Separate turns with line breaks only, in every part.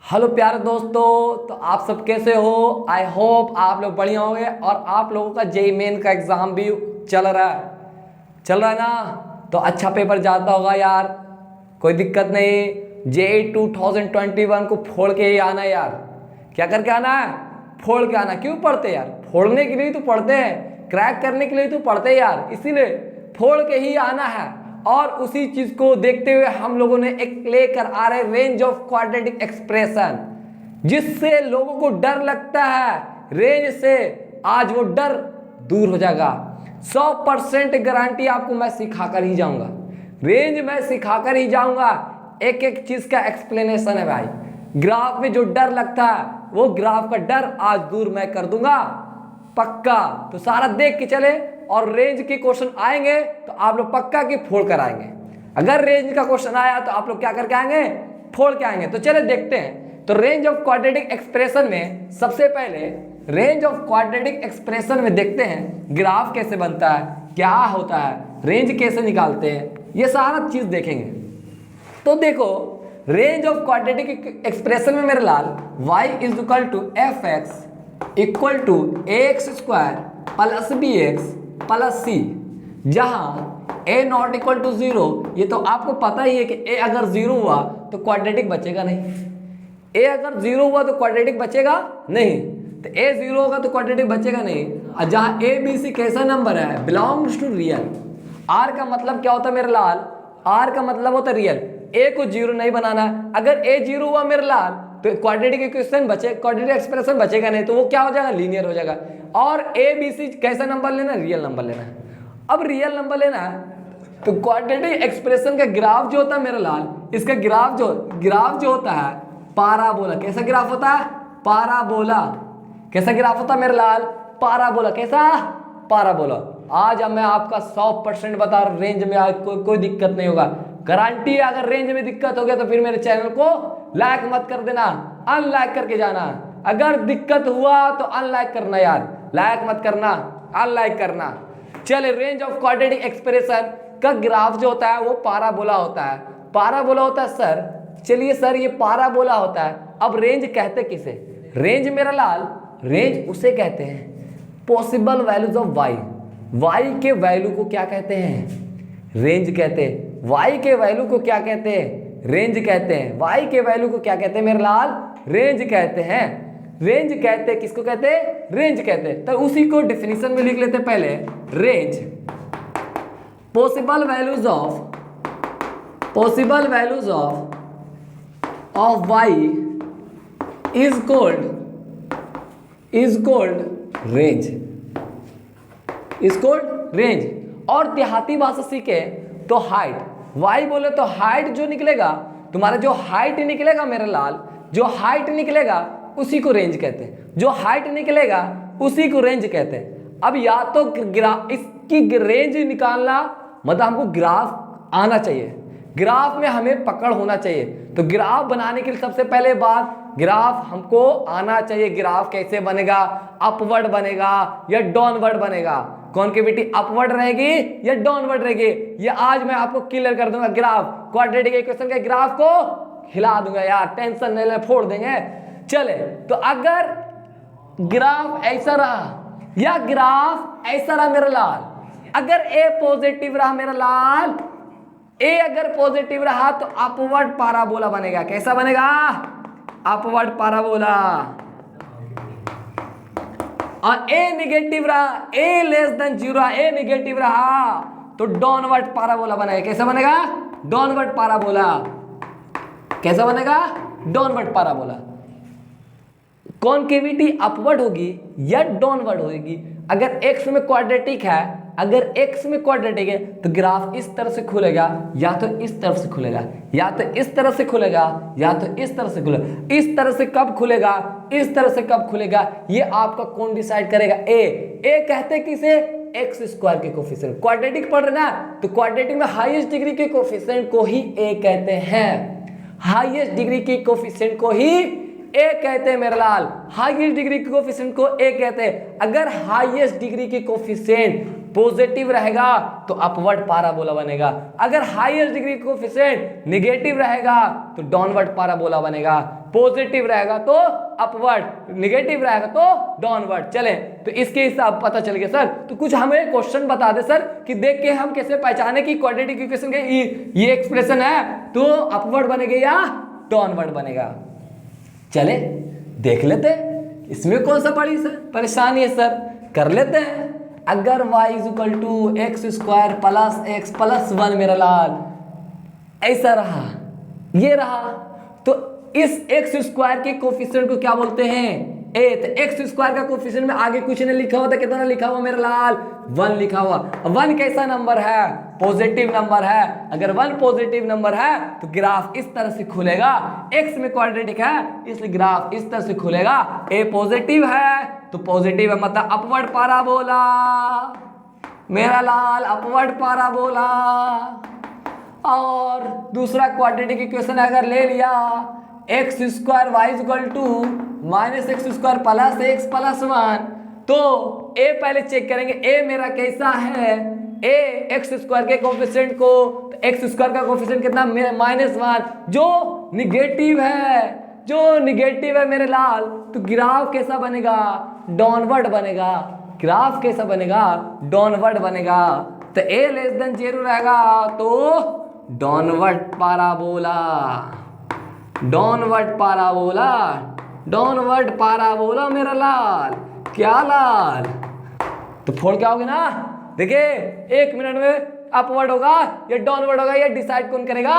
Hello प्यारे दोस्तों, तो आप सब कैसे हो। आई होप आप लोग बढ़िया होंगे और आप लोगों का जेईई मेन का एग्ज़ाम भी चल रहा है ना। तो अच्छा पेपर जाता होगा यार, कोई दिक्कत नहीं। जेईई 2021 को फोड़ के ही आना है यार। क्या करके आना है? फोड़ के आना। क्यों पढ़ते यार? फोड़ने के लिए तो पढ़ते हैं, क्रैक करने के लिए तो पढ़ते हैं यार, इसीलिए फोड़ के ही आना है। और उसी चीज को देखते हुए हम लोगों ने एक लेकर आ रहे रेंज ऑफ क्वाड्रेटिक एक्सप्रेशन, जिससे लोगों को डर लगता है रेंज से, आज वो डर दूर हो जाएगा। 100% गारंटी आपको मैं सिखाकर ही जाऊंगा, रेंज में सिखाकर ही जाऊंगा। एक एक चीज का एक्सप्लेनेशन है भाई। ग्राफ में जो डर लगता है वो ग्राफ का डर आज दूर मैं कर दूंगा पक्का। तो सारा देख के चले, और रेंज के क्वेश्चन आएंगे तो आप लोग पक्का की फोड़ कर आएंगे। अगर रेंज का क्वेश्चन आया तो आप लोग क्या करके आएंगे? फोड़ के आएंगे। तो चले देखते हैं। तो रेंज ऑफ क्वाड्रेटिक एक्सप्रेशन में सबसे पहले रेंज ऑफ क्वाड्रेटिक एक्सप्रेशन में देखते हैं ग्राफ कैसे बनता है, क्या होता है, रेंज कैसे निकालते हैं, ये सारा चीज देखेंगे। तो देखो, रेंज ऑफ क्वाड्रेटिक एक्सप्रेशन में मेरे लाल y is equal to F X equal to X square plus B X plus C, जहां a नॉट इक्वल टू 0। ये तो आपको पता ही है कि a अगर 0 हुआ तो क्वाड्रेटिक बचेगा नहीं। a अगर 0 हुआ तो क्वाड्रेटिक बचेगा नहीं, तो a 0 होगा तो क्वाड्रेटिक बचेगा नहीं। और जहां a b c कैसा नंबर है? Belongs to real. r का मतलब क्या होता है मेरे लाल? r का मतलब होता है रियल। a को 0 नहीं बनाना है। अगर a 0 हुआ मेरे लाल तो क्वाड्रेटिक इक्वेशन बचे, क्वाड्रेटिक एक्सप्रेशन बचेगा नहीं, तो वो क्या हो जाएगा? लीनियर हो जाएगा। और a b c कैसा नंबर लेना है? रियल नंबर लेना है। अब रियल नंबर लेना है तो क्वाड्रेटिक एक्सप्रेशन का ग्राफ जो होता है मेरे लाल, इसका ग्राफ जो होता है पाराबोला। कैसा ग्राफ होता है? पाराबोला। कैसा ग्राफ होता है मेरे लाल? पाराबोला। कैसा? पाराबोला। आज अब मैं आपका 100% बता रहा हूं, रेंज में आज कोई दिक्कत नहीं होगा, गारंटी है। अगर रेंज में दिक्कत हो गया तो फिर मेरे चैनल को लाइक मत कर देना, अनलाइक करके जाना। अगर दिक्कत हुआ तो अनलाइक करना यार, लाइक मत करना, अनलाइक करना। चले, रेंज ऑफ क्वाड्रेटिक एक्सप्रेशन का ग्राफ जो होता है वो पाराबोला होता है। पाराबोला होता है सर। चलिए सर, ये पाराबोला होता है। अब रेंज कहते किसे? रेंज मेरा लाल, रेंज उसे कहते हैं possible values of Y. Y के वैल्यू को क्या कहते हैं? रेंज कहते हैं। वाई के वैल्यू को क्या कहते हैं? रेंज कहते हैं। वाई के वैल्यू को क्या कहते हैं मेरे लाल? रेंज कहते हैं। रेंज कहते हैं, किसको कहते हैं? रेंज कहते हैं। तो उसी को डिफिनीशन में लिख लेते हैं पहले। Range possible values of Y is called range. और देहाती भाषा सीखे तो हाइट। वाई बोले तो हाइट जो निकलेगा तुम्हारा, जो हाइट निकलेगा मेरे लाल, जो हाइट निकलेगा उसी को रेंज कहते हैं। जो हाइट निकलेगा उसी को रेंज कहते हैं। अब या तो इसकी रेंज निकालना मतलब हमको ग्राफ आना चाहिए, ग्राफ में हमें पकड़ होना चाहिए। तो ग्राफ बनाने के लिए सबसे पहले बात, ग्राफ हमको आना चाहिए। ग्राफ कैसे बनेगा? अपवर्ड बनेगा या डाउनवर्ड बनेगा? कॉन्केविटी अपवर्ड रहेगी या डाउनवर्ड रहेगी? ये आज मैं आपको क्लियर कर दूंगा। ग्राफ क्वाड्रेटिक इक्वेशन के ग्राफ को हिला दूंगा यार, टेंशन नहीं ले, फोड़ देंगे। चले, तो अगर ग्राफ ऐसा रहा या ग्राफ ऐसा रहा मेरा लाल, अगर ए पॉजिटिव रहा मेरा लाल, ए अगर पॉजिटिव रहा तो अपवर्ड पाराबोला बनेगा। कैसा बनेगा? Upward parabola. और ए निगेटिव रहा, ए लेस देन 0, ए निगेटिव रहा तो डाउनवर्ड पाराबोला बनेगा। कैसा बनेगा? Downward parabola. कैसा बनेगा? Downward parabola. कॉन्केविटी अपवर्ड होगी या डाउनवर्ड होगी? अगर एक्स में क्वाड्रेटिक है, अगर एक्स में क्वाड्रेटिक है तो ग्राफ इस तरह से खुलेगा, या तो इस तरफ से खुलेगा, या तो इस तरह से खुलेगा, या तो इस तरह से खुलेगा। इस तरह से कब खुलेगा, इस तरह से कब खुलेगा, ये आपका कौन डिसाइड करेगा? ए कहते किसे? एक्स स्क्वायर के कोफिशिएंट। क्वाड्रेटिक पढ़ रहे ना, तो क्वाड्रेटिक में हाईएस्ट डिग्री के कोफिशिएंट को ही ए कहते हैं। हाईएस्ट डिग्री के कोफिशिएंट को ही ए कहते हैं मेरे लाल। हाईएस्ट डिग्री के कोफिशिएंट को ए कहते हैं। अगर हाईएस्ट डिग्री के कोफिशिएंट पॉजिटिव रहेगा तो अपवर्ड पाराबोला बनेगा। अगर हाईएस्ट डिग्री कोफिशिएंट नेगेटिव रहेगा तो डाउनवर्ड पाराबोला बनेगा। पॉजिटिव रहेगा तो अपवर्ड, निगेटिव रहेगा तो डाउनवर्ड। चले तो इसके हिसाब पता चल गया सर। तो कुछ हमें क्वेश्चन बता दे सर कि देख के हम कैसे पहचाने कि क्वाड्रेटिक इक्वेशन के ये एक्सप्रेशन है तो अपवर्ड बनेगा या डाउनवर्ड बनेगा। चले देख लेते हैं, इसमें कौन सा बड़ी सर परेशानी है सर, कर लेते हैं। अगर y = x² + x + 1 मेरा लाल ऐसा रहा, ये रहा, तो इस x² के कोफिशिएंट को क्या बोलते हैं, a। तो x² का कोफिशिएंट में आगे कुछ नहीं लिखा हुआ था, कितना लिखा हुआ मेरा लाल, 1 लिखा हुआ। 1 कैसा नंबर है, पॉजिटिव नंबर है। अगर 1 पॉजिटिव नंबर है तो ग्राफ इस तरह से खुलेगा, x में क्वाड्रेटिक है इसलिए ग्राफ इस तरह से खुलेगा। a पॉजिटिव है तो पॉजिटिव है मतलब अपवर्ड पाराबोला मेरा लाल, अपवर्ड पाराबोला। और दूसरा क्वाड्रेटिक इक्वेशन अगर ले लिया x² y = -x² + x + 1, तो a पहले चेक करेंगे, a मेरा कैसा है, a x² के कोफिशिएंट को, तो x² का कोफिशिएंट कितना -1 जो निगेटिव है, जो निगेटिव है मेरे लाल, तो ग्राफ कैसा बनेगा, डाउनवर्ड बनेगा। ग्राफ कैसा बनेगा, डाउनवर्ड बनेगा। तो a < 0 रहेगा तो downward parabola, downward parabola, downward parabola मेरा लाल। क्या लाल, तो फोड़ क्या होगे ना, देखिए 1 मिनट में अपवर्ड होगा या डाउनवर्ड होगा, ये डिसाइड कौन करेगा,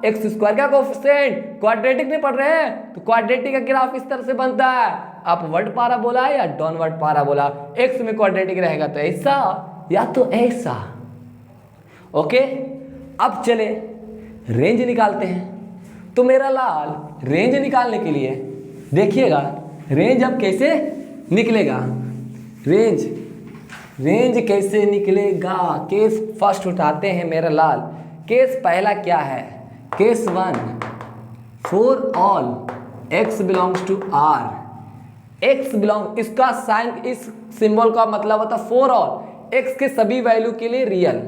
x² का कोफिशिएंट। क्वाड्रेटिक नहीं पढ़ रहे हैं तो क्वाड्रेटिक का ग्राफ इस तरह से बनता है, अपवर्ड पाराबोला या डाउनवर्ड पाराबोला। x में क्वाड्रेटिक रहेगा तो ऐसा या तो ऐसा। ओके, अब चले रेंज निकालते हैं। तो मेरा लाल रेंज निकालने के लिए देखिएगा, रेंज अब कैसे निकलेगा, रेंज कैसे निकलेगा। केस फर्स्ट उठाते हैं मेरा लाल। केस पहला क्या है, case 1 for all x belongs to r, x belong, इसका साइन, इस सिंबल का मतलब होता है फॉर ऑल, x के सभी वैल्यू के लिए रियल,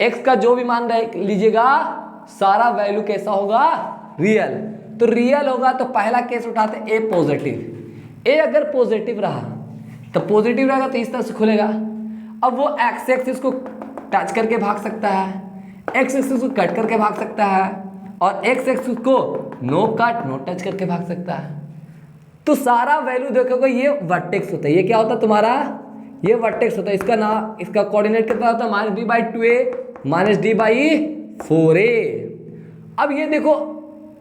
x का जो भी मान लीजिएगा सारा वैल्यू कैसा होगा, रियल। तो रियल होगा तो पहला केस उठाते a पॉजिटिव। a अगर पॉजिटिव रहा तो पॉजिटिव रहेगा तो इस तरह से खुलेगा। अब वो x एक्सिस को टच करके भाग सकता है, x एक्सिस को कट करके भाग सकता है, और x एक्सिस को नो कट नो टच करके भाग सकता है। तो सारा वैल्यू देखोगे ये वर्टेक्स होता है, ये क्या होता है तुम्हारा, ये वर्टेक्स होता है। इसका ना, इसका कोऑर्डिनेट कितना होता है, -b/2a -d/4a। अब ये देखो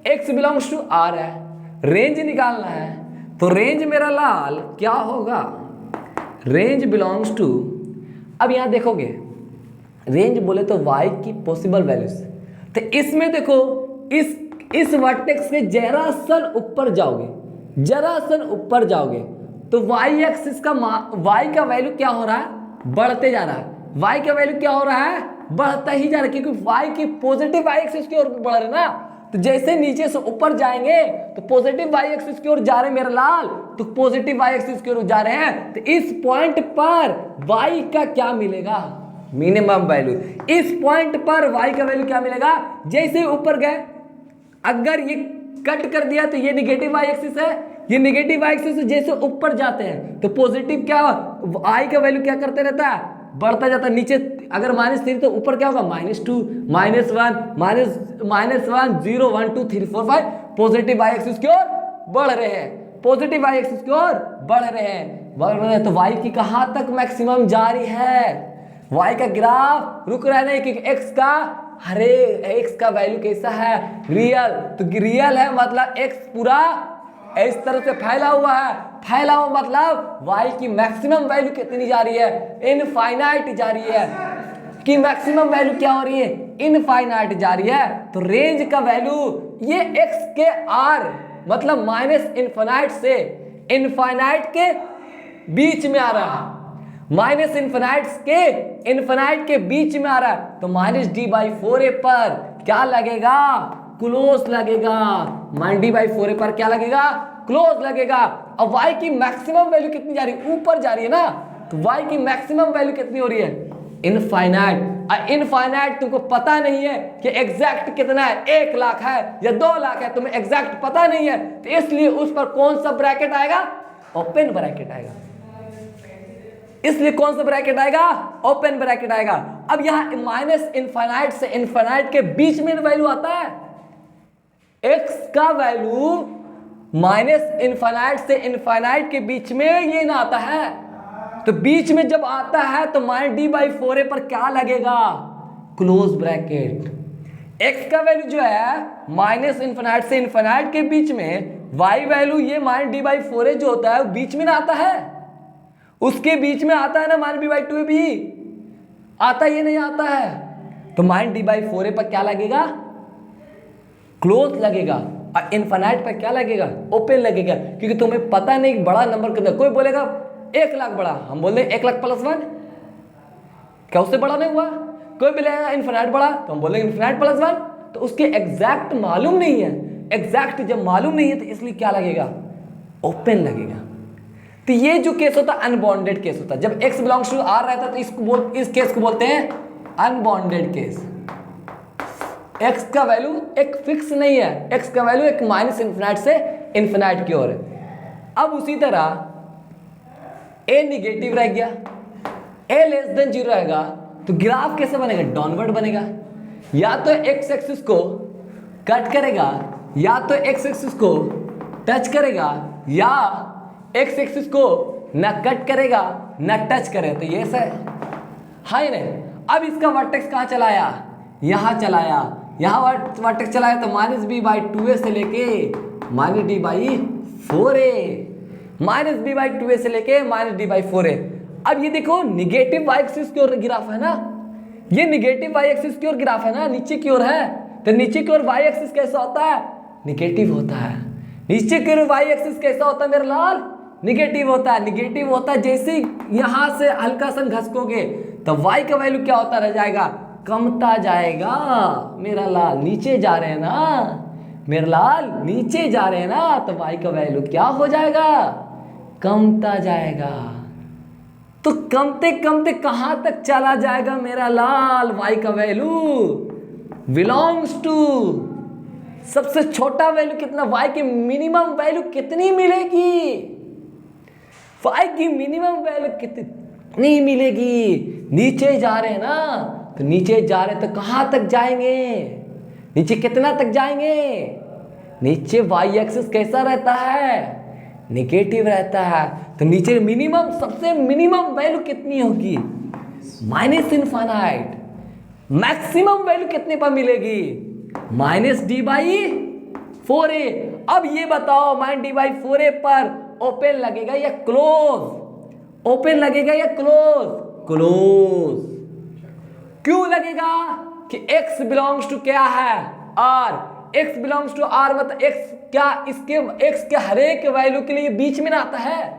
x बिलोंग्स टू r है, रेंज निकालना है, तो रेंज मेरा लाल क्या होगा, रेंज बिलोंग्स टू, अब यहां देखोगे रेंज बोले तो y की पॉसिबल वैल्यूज, तो इसमें देखो इस वर्टेक्स के जरा सन ऊपर जाओगे, जरा सन ऊपर जाओगे तो y एक्सिस का y का वैल्यू क्या हो रहा है, बढ़ते जा रहा है। y का वैल्यू क्या हो रहा है, बढ़ता ही जा रहा है, क्योंकि y की पॉजिटिव y एक्सिस की ओर बढ़ रहे ना। तो जैसे नीचे से ऊपर जाएंगे तो पॉजिटिव y एक्सिस की ओर जा रहे हैं मेरा लाल, तो पॉजिटिव y एक्सिस की ओर जा रहे हैं। तो इस पॉइंट पर y का क्या मिलेगा, मिनिमम वैल्यू। इस पॉइंट पर y का वैल्यू क्या मिलेगा, जैसे ऊपर गए, अगर ये कट कर दिया तो ये निगेटिव y एक्सिस है, ये निगेटिव y एक्सिस से जैसे ऊपर जाते हैं तो पॉजिटिव क्या, y का वैल्यू क्या करते रहता है, बढ़ता जाता है। नीचे अगर -3 तो ऊपर क्या होगा, -2 -1 0 1 2 3 4 5, पॉजिटिव y एक्सिस की ओर बढ़ रहे हैं, पॉजिटिव y एक्सिस की ओर बढ़ रहे हैं। तो y की कहां तक मैक्सिमम जारी है, y का ग्राफ रुक रहा है, क्योंकि x का, अरे x का वैल्यू कैसा है, रियल। तो रियल है मतलब x पूरा इस तरह से फैला हुआ है, फैला हुआ मतलब y की मैक्सिमम वैल्यू कितनी जा रही है, इनफाइनाइट जा रही है, कि मैक्सिमम वैल्यू क्या हो रही है, इनफाइनाइट जा रही है। तो रेंज का वैल्यू ये x के r मतलब -इनफाइनाइट से इनफाइनाइट के बीच में आ रहा है, इनफाइनाइट के बीच में आ रहा है। तो -d/4a पर क्या लगेगा, क्लोज लगेगा, -d/4a पर क्या लगेगा, क्लोज लगेगा। अब y की मैक्सिमम वैल्यू कितनी जा रही है, ऊपर जा रही है ना, तो y की मैक्सिमम वैल्यू कितनी हो रही है, इनफाइनाइट। इनफाइनाइट तुमको पता नहीं है कि एग्जैक्ट कितना है, 1 लाख है या 2 लाख है, तुम्हें एग्जैक्ट पता नहीं है, तो इसलिए उस पर कौन सा ब्रैकेट आएगा? ओपन ब्रैकेट आएगा। इसलिए कौन सा ब्रैकेट आएगा? ओपन ब्रैकेट आएगा। अब यहां माइनस इनफाइनाइट से इनफाइनाइट के बीच में वैल्यू आता है, x का वैल्यू माइनस इनफाइनाइट से इनफाइनाइट के बीच में ये ना आता है, तो बीच में जब आता है तो -d/4a पर क्या लगेगा? Close bracket. x का वैल्यू जो है माइनस इनफाइनाइट से इनफाइनाइट के बीच में, y वैल्यू ये -d/4a जो होता है बीच में ना आता है, उसके बीच में आता है ना -b/2a भी आता, ये नहीं आता है, तो -d/4a पर क्या लगेगा? क्लोज लगेगा। और इनफाइनाइट पर क्या लगेगा? ओपन लगेगा, क्योंकि तुम्हें पता नहीं बड़ा नंबर कितना। कोई बोलेगा 1 लाख बड़ा, हम बोल दें 1 लाख + 1, क्या उससे बड़ा नहीं हुआ? कोई बोलेगा इनफाइनाइट बड़ा, तो हम बोलेंगे इनफाइनाइट + 1, तो उसके एग्जैक्ट मालूम नहीं है। एग्जैक्ट जब मालूम नहीं है तो इसलिए क्या लगेगा? ओपन लगेगा। तो ये जो केस होता है अनबॉन्डेड केस होता है। जब x बिलोंग्स टू r रहता है तो इस केस को बोलते हैं अनबॉन्डेड केस। x का वैल्यू एक फिक्स नहीं है, x का वैल्यू एक माइनस इनफिनाइट से इनफिनाइट की ओर है। अब उसी तरह a निगेटिव रह गया, a < 0 रहेगा, तो ग्राफ कैसे बनेगा? डाउनवर्ड बनेगा। या तो x एक्सिस को कट करेगा, या तो x एक्सिस को टच करेगा, या x एक्सिस को न कट करेगा न टच करेगा, तो ये सही है नहीं। अब इसका वर्टेक्स कहाँ चलाया? यहाँ चलाया, यहाँ वर्टेक्स चलाया तो -b/2a से लेके -d/4a, -b/2a से लेके -d/4a। अब ये देखो निगेटिव y एक्सिस की ओर ग्राफ है ना, ये निगेटिव y एक्सिस की ओर ग्राफ है ना, नीचे की ओर है, तो नीचे की ओर y एक्सिस कैसा होता है? निगेटिव होता है। नीचे की ओर y एक्सिस कैसा होता है मेरे लाल? निगेटिव होता है। निगेटिव होता है, जैसे यहां से हल्का सा घसकोगे तो y का वैल्यू क्या होता रह जाएगा? कमता जाएगा मेरा लाल। नीचे जा रहे हैं ना मेरा लाल, नीचे जा रहे हैं ना, तो y का वैल्यू क्या हो जाएगा? कमता जाएगा। तो कमते कमते कहां तक चला जाएगा मेरा लाल? y का वैल्यू बिलोंग्स टू सबसे छोटा वैल्यू कितना? y की मिनिमम वैल्यू कितनी मिलेगी? y की मिनिमम वैल्यू कितनी मिलेगी? नीचे जा रहे हैं ना, तो नीचे जा रहे तो कहां तक जाएंगे? नीचे कितना तक जाएंगे? नीचे y एक्सिस कैसा रहता है? नेगेटिव रहता है, तो नीचे मिनिमम सबसे मिनिमम वैल्यू कितनी होगी? -इनफाइनाइट। मैक्सिमम वैल्यू कितने पर मिलेगी? -d/4a। अब ये बताओ -d/4a पर ओपन लगेगा या क्लोज? ओपन लगेगा या क्लोज? क्लोज। क्यों लगेगा? कि x बिलोंग्स टू क्या है? r। x belongs to r मतलब x क्या इसके x के हर एक वैल्यू के लिए बीच में ना आता है,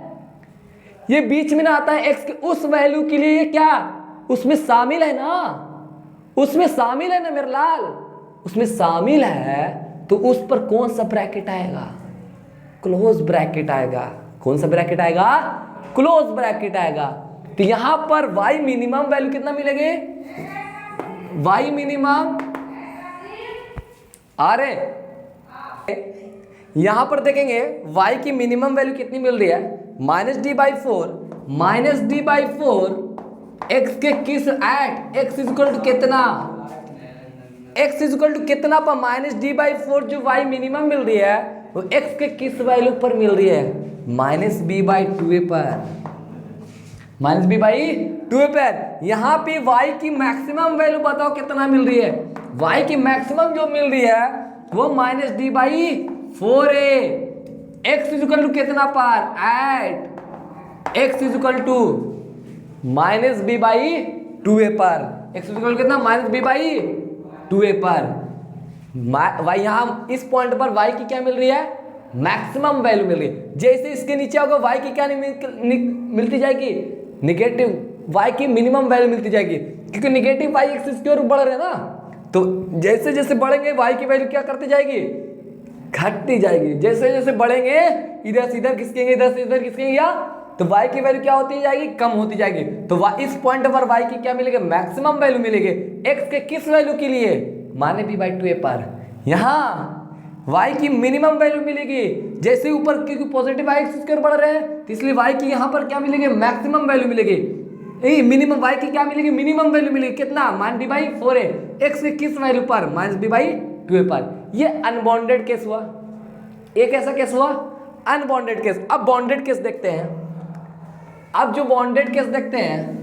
ये बीच में ना आता है। x के उस वैल्यू के लिए क्या उसमें शामिल है ना, उसमें शामिल है ना मेरे लाल, उसमें शामिल है, तो उस पर कौन सा ब्रैकेट आएगा? क्लोज ब्रैकेट आएगा। कौन सा ब्रैकेट आएगा? क्लोज ब्रैकेट आएगा। तो यहां पर y मिनिमम वैल्यू कितना मिलेगी? y मिनिमम आ रहे, यहां पर देखेंगे y की मिनिमम वैल्यू कितनी मिल रही है? -d/4 x के किस एट x इक्वल टू कितना? x इक्वल टू कितना पर -d/4 जो y मिनिमम मिल रही है वो x के किस वैल्यू पर मिल रही है? -b/2a पर। -b/2a पर। यहाँ पे y की मैक्सिमम वैल्यू बताओ कितना मिल रही है? y की मैक्सिमम जो मिल रही है वो -d/4a। x इक्वल टू कितना पर? Eight x equal to -b/2a पर। x इक्वल कितना? -b/2a पर। y यहाँ इस पॉइंट पर y की क्या मिल रही है? मैक्सिमम वैल्यू मिल रही है। जैसे इसके नीचे होगा y की क्या मिलती जाएगी? निगेटिव y की मिनिमम वैल्यू मिलती जाएगी, क्योंकि निगेटिव y एक्सिस की ओर बढ़ रहे हैं ना, तो जैसे जैसे बढ़ेंगे y की वैल्यू क्या करती जाएगी? घटती जाएगी। जैसे जैसे बढ़ेंगे इधर से इधर खिसकेंगे, इधर से इधर खिसकेंगे या तो y की वैल्यू क्या होती जाएगी, कम होती जाएगी। तो इस पॉइंट पर y की क्या मिलेगी, मैक्सिमम वैल्यू मिलेगी। x के किस वैल्यू के लिए, माने b/2a पर। यहाँ y की मिनिमम वैल्यू मिलेगी, जैसे ऊपर क्योंकि पॉजिटिव y एक्सिस की ओर बढ़ रहे हैं, तो इसलिए y की यहाँ पर क्या मिलेगी, मैक्सिमम वैल्यू मिलेगी। मिनिमम y की क्या मिलेगी, मिनिमम वैल्यू मिलेगी, कितना, -b/4a। x के किस वैल्यू पर, -b/2a पर। ये अनबॉन्डेड केस हुआ। एक ऐसा केस हुआ अनबॉन्डेड केस। अब बॉन्डेड केस देखते हैं। अब जो बॉन्डेड केस देखते हैं,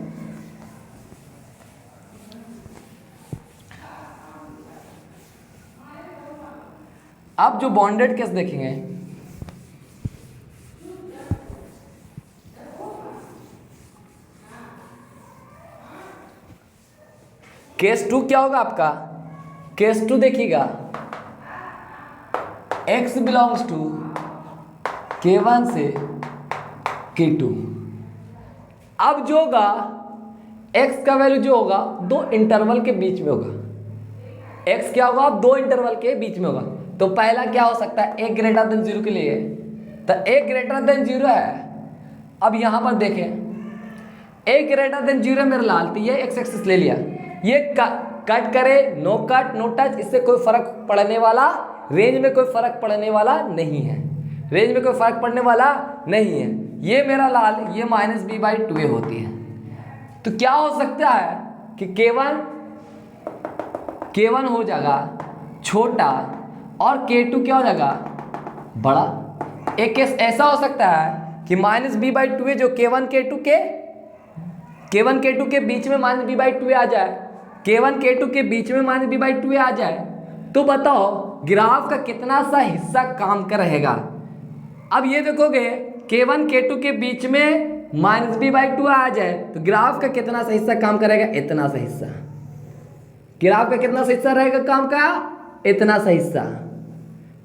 अब जो बॉन्डेड केस देखेंगे, केस 2 क्या होगा आपका, केस 2 देखिएगा, x बिलोंग्स टू k1 से k2। अब जो होगा x का वैल्यू जो होगा दो इंटरवल के बीच में होगा। x क्या होगा, दो इंटरवल के बीच में होगा। तो पहला क्या हो सकता है, a ग्रेटर देन 0 के लिए, तो a ग्रेटर देन 0 है। अब यहां पर देखें a ग्रेटर देन 0 मेरे लाल, तो ये x एक्सिस ले लिया, ये कट करे, नो कट नो टच, इससे कोई फर्क पड़ने वाला, रेंज में कोई फर्क पड़ने वाला नहीं है, रेंज में कोई फर्क पड़ने वाला नहीं है। ये मेरा लाल, ये -b/2a होती है। तो क्या हो सकता है कि k1 हो जाएगा छोटा और k2 क्या हो जाएगा, बड़ा। एक केस ऐसा हो सकता है कि -b/2a जो k1 k2 के बीच में -b/2a आ जाए, k1 k2 के बीच में -b/2a आ जाए, तो बताओ ग्राफ का कितना सा हिस्सा काम कर रहेगा। अब ये देखोगे k1 k2 के बीच में -b/2 आ जाए, तो ग्राफ का कितना सा हिस्सा काम करेगा, इतना सा हिस्सा। ग्राफ का कितना सा हिस्सा रहेगा काम का, इतना सा हिस्सा।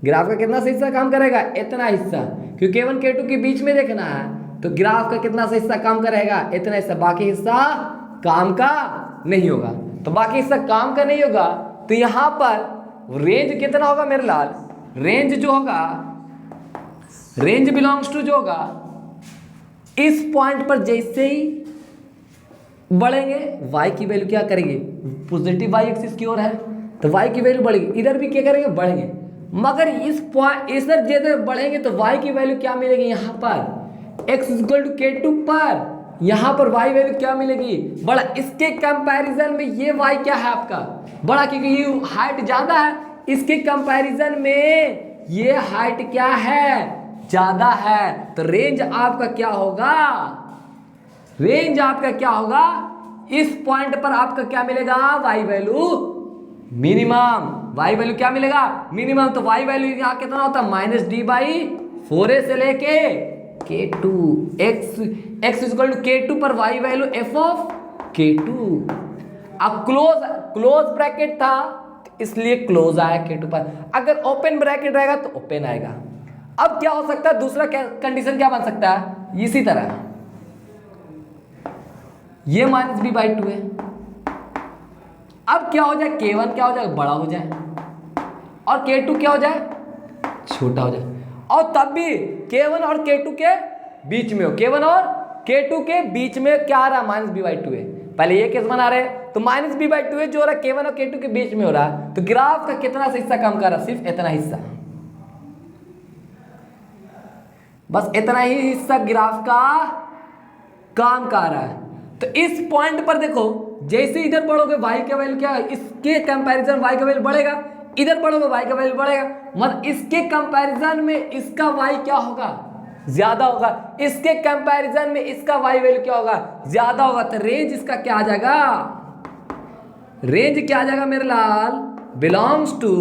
ग्राफ का कितना सा हिस्सा काम करेगा, इतना हिस्सा, क्योंकि k1 k2 के बीच में देखना है, तो ग्राफ का कितना सा हिस्सा काम करेगा, इतना हिस्सा। बाकी हिस्सा काम का नहीं होगा। तो बाकी हिस्सा काम का नहीं होगा, तो यहां पर रेंज कितना होगा मेरे लाल, रेंज जो होगा, रेंज बिलोंग्स टू जो होगा, इस पॉइंट पर जैसे ही बढ़ेंगे y की वैल्यू क्या करेंगे, पॉजिटिव y एक्सिस की ओर है, तो y की वैल्यू बढ़ेगी, इधर भी क्या करेंगे, बढ़ेंगे। मगर इस पॉइंट इधर जैसे बढ़ेंगे तो y की वैल्यू क्या मिलेगी, यहाँ पर x = k2 पर, यहाँ पर y वैल्यू क्या मिलेगी, बड़ा। इसके कंपैरिजन में ये y क्या है आपका, बड़ा, क्योंकि ये हाइट ज्यादा है, इसके कंपैरिजन में ये हाइट क्या है, ज्यादा है। तो रेंज आपका क्या होगा, रेंज आपका क्या होगा, इस पॉइंट पर आपका क्या मिलेगा, y value minimum, y value क्या मिलेगा, मिनिमम। तो y वैल्यू यहाँ कितना होता है, -d/4a से लेके k2, x = k2 पर y वैल्यू f(k2). अब क्लोज ब्रैकेट था, इसलिए क्लोज आया k2 पर। अगर ओपन ब्रैकेट रहेगा तो ओपन आएगा। अब क्या हो सकता है, दूसरा कंडीशन क्या बन सकता है, इसी तरह ये -b/2 है। अब क्या हो जाए, k1 क्या हो जाए, बड़ा हो जाए, और k2 क्या हो जाए, छोटा हो जाए। और तब भी k1 और k2 के बीच में हो, k1 और k2 के बीच में क्या आ रहा है, -b/2 है। पहले ये केस बना रहे, तो -b/2 जो हो रहा है k1 और k2 के बीच में हो रहा है, तो ग्राफ का कितना सा हिस्सा काम कर रहा है, सिर्फ इतना हिस्सा, बस इतना ही हिस्सा ग्राफ का काम कर रहा है। तो इस पॉइंट पर देखो, जैसे इधर बढ़ोगे y का वैल्यू क्या है, इसके कंपैरिजन y का वैल्यू बढ़ेगा, इधर बढ़ोगे y का वैल्यू बढ़ेगा, मतलब इसके कंपैरिजन में इसका y क्या होगा, ज्यादा होगा, इसके कंपैरिजन में इसका y वैल्यू क्या होगा, ज्यादा होगा। तो रेंज इसका क्या आ जाएगा, रेंज क्या आ जाएगा मेरे लाल, बिलोंग्स टू,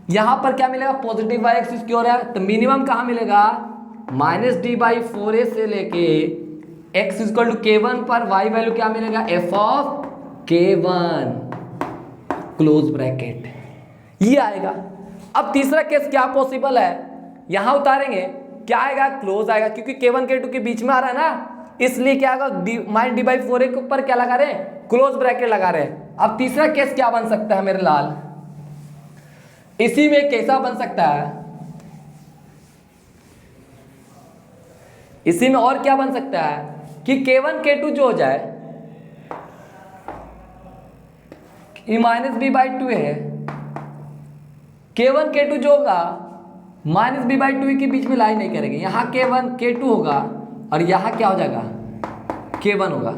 यहां पर क्या मिलेगा, पॉजिटिव y एक्सिस की ओर है, तो मिनिमम कहां मिलेगा, -d/4a से लेके x = k1 पर y वैल्यू क्या मिलेगा, f(k1), क्लोज ब्रैकेट, ये आएगा। अब तीसरा केस क्या पॉसिबल है, यहां उतारेंगे, क्या आएगा, क्लोज आएगा, क्योंकि k1 k2 के बीच में आ रहा है ना, इसलिए क्या आएगा, -d/4a के ऊपर क्या लगा रहे हैं, क्लोज ब्रैकेट लगा रहे हैं। अब तीसरा केस क्या बन सकता है मेरे लाल, इसी में कैसा बन सकता है, इसी में और क्या बन सकता है कि K1 K2 जो हो जाए, ये माइनस बी बाई टू है, K1 K2 जो होगा माइनस बी बाई टू के बीच में लाई नहीं करेंगे, यहाँ K1 K2 होगा और यहाँ क्या हो जाएगा K1 होगा।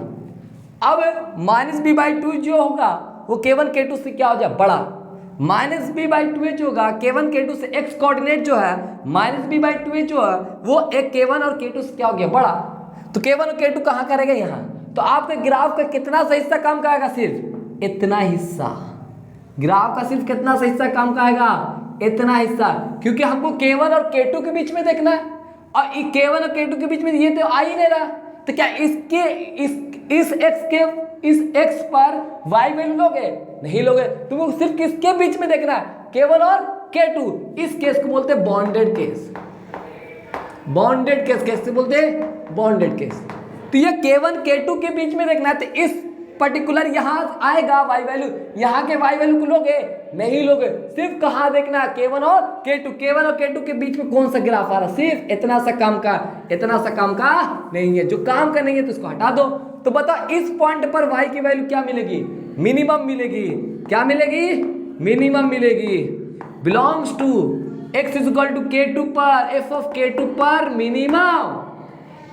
अब माइनस बी बाई टू जो होगा वो K1 K2 से क्या हो जाए बड़ा, माइनस बी बाई टू जो होगा K1 K2 से एक्स कोऑर्डिनेट जो है माइनस बी बाई टू जो है वो एक K1 और K2 से क्या हो गया बड़ा, तो K1 और K2 कहाँ करेगा यहाँ, तो आपके ग्राफ का कितना सा हिस्सा काम करेगा, सिर्फ इतना हिस्सा, ग्राफ का सिर्फ कितना सा हिस्सा काम करेगा, इतना हिस्सा, क्योंकि हमको K1 और K2 के बीच में देखना है और K1 और K2 के बीच में ये तो आ ही नहीं रहा, तो क्या इसके इस x पर y वैल्यू लोगे, नहीं लोगे, तुमको सिर्फ किसके बीच में देखना है, K1 और K2। इस केस को बोलते हैं बॉन्डेड केस, बॉन्डेड केस कैसे बोलते हैं, बॉन्डेड केस। तो ये K1 K2 के बीच में देखना है, तो इस पर्टिकुलर यहाँ आएगा y वैल्यू, यहाँ के y वैल्यू को लोगे, नहीं लोगे, सिर्फ कहाँ देखना है K1 और K2 के बीच में कौन सा ग्राफ आ रहा है, सिर्फ इतना सा काम का, इतना सा काम का नहीं है, जो काम का नहीं है तो उसको हटा दो। तो बताओ इस पॉइंट पर y की वैल्यू क्या मिलेगी, मिनिमम मिलेगी, क्या मिलेगी, मिनिमम मिलेगी, belongs to x equal to K2 पर f ऑफ K2 पर minimum,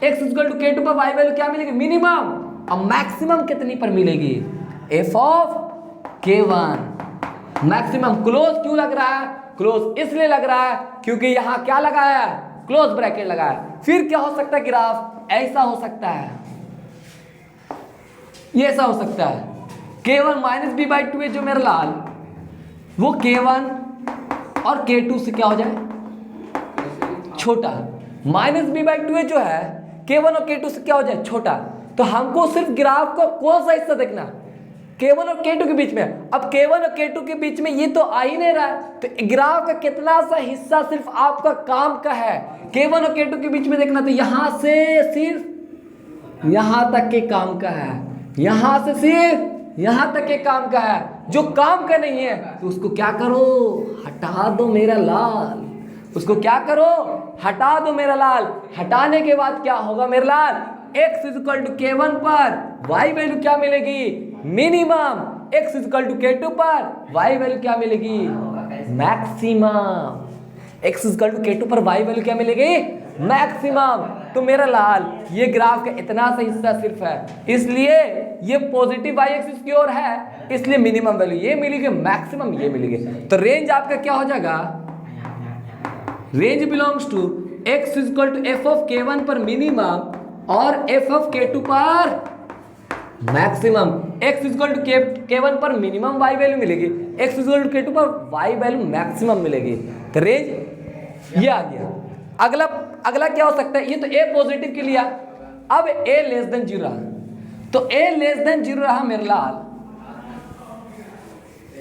x equal to K2 पर y वैल्यू क्या मिलेगी, मिनिमम, अब मैक्सिमम कितनी पर मिलेगी, f of K1, maximum. Close क्यों लग रहा है, क्लोज इसलिए लग रहा है क्योंकि यहाँ क्या लगाया है, क्लोज ब्रैकेट लगाया है। फिर क्या हो सकता है, ग्राफ ऐसा हो सकता है, ये ऐसा हो सकता है, K1 minus B by two है जो मेरा लाल, वो K1 और K2 से क्या हो जाए छोटा, माइनस बी बाई टू जो है K1 और K2 से क्या हो जाए छोटा। तो हमको सिर्फ ग्राफ को कौन सा हिस्सा देखना, K1 और K2 के बीच में। अब K1 और K2 के बीच में ये तो आ ही नहीं रहा है, तो ग्राफ का कितना सा हिस्सा सिर्फ आपका काम का है, K1 और K2 के बीच में देखना, तो यहाँ से सिर्फ यहाँ तक के काम का है, यहाँ से सिर्फ यहाँ तक के काम का है, जो काम का नहीं है तो उसको क्या करो, हटा दो मेरा लाल, उसको क्या करो, हटा दो मेरा लाल। हटाने के बाद क्या होगा मेरा लाल, x इक्वल टू K1 पर y वैल्यू क्या मिलेगी, minimum, x equal to K2 पर y वैल्यू क्या मिलेगी, maximum, x equal to K2 पर y वैल्यू क्या मिलेगी, मैक्सिमम। तो मेरा लाल ये ग्राफ का इतना सा हिस्सा सिर्फ है, इसलिए ये पॉजिटिव y एक्सिस की ओर है, इसलिए मिनिमम वैल्यू ये मिलेगी, मैक्सिमम ये मिलेगी। तो रेंज आपका क्या हो जाएगा, range belongs to x equal to f of K1 पर मिनिमम और f ऑफ K2 पर maximum. x equal to K1 पर मिनिमम y वैल्यू मिलेगी, x इक्वल टू K2 पर y वैल्यू मैक्सिमम मिलेगी। तो रेंज ये आ गया। अगला क्या हो सकता है, ये तो a पॉजिटिव के लिए। अब a लेस देन 0 रहा, तो a लेस देन 0 रहा मेरे लाल,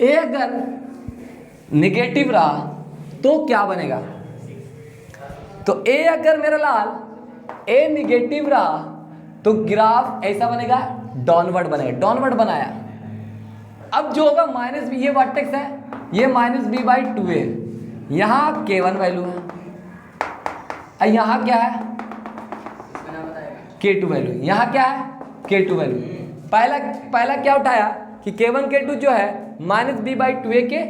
a अगर निगेटिव रहा तो क्या बनेगा, तो a अगर मेरा लाल a निगेटिव रहा तो ग्राफ ऐसा बनेगा, डाउनवर्ड बनेगा, डाउनवर्ड बनाया। अब जो होगा माइनस बी, ये वर्टेक्स है, ये माइनस बी बाई टू है, यहाँ K1 वैल्यू है और यहाँ क्या है K2 वैल्यू, यहाँ क्या है K2 वैल्यू। पहला क्या उठाया कि K1 K2 जो है माइनस बी बाई टू के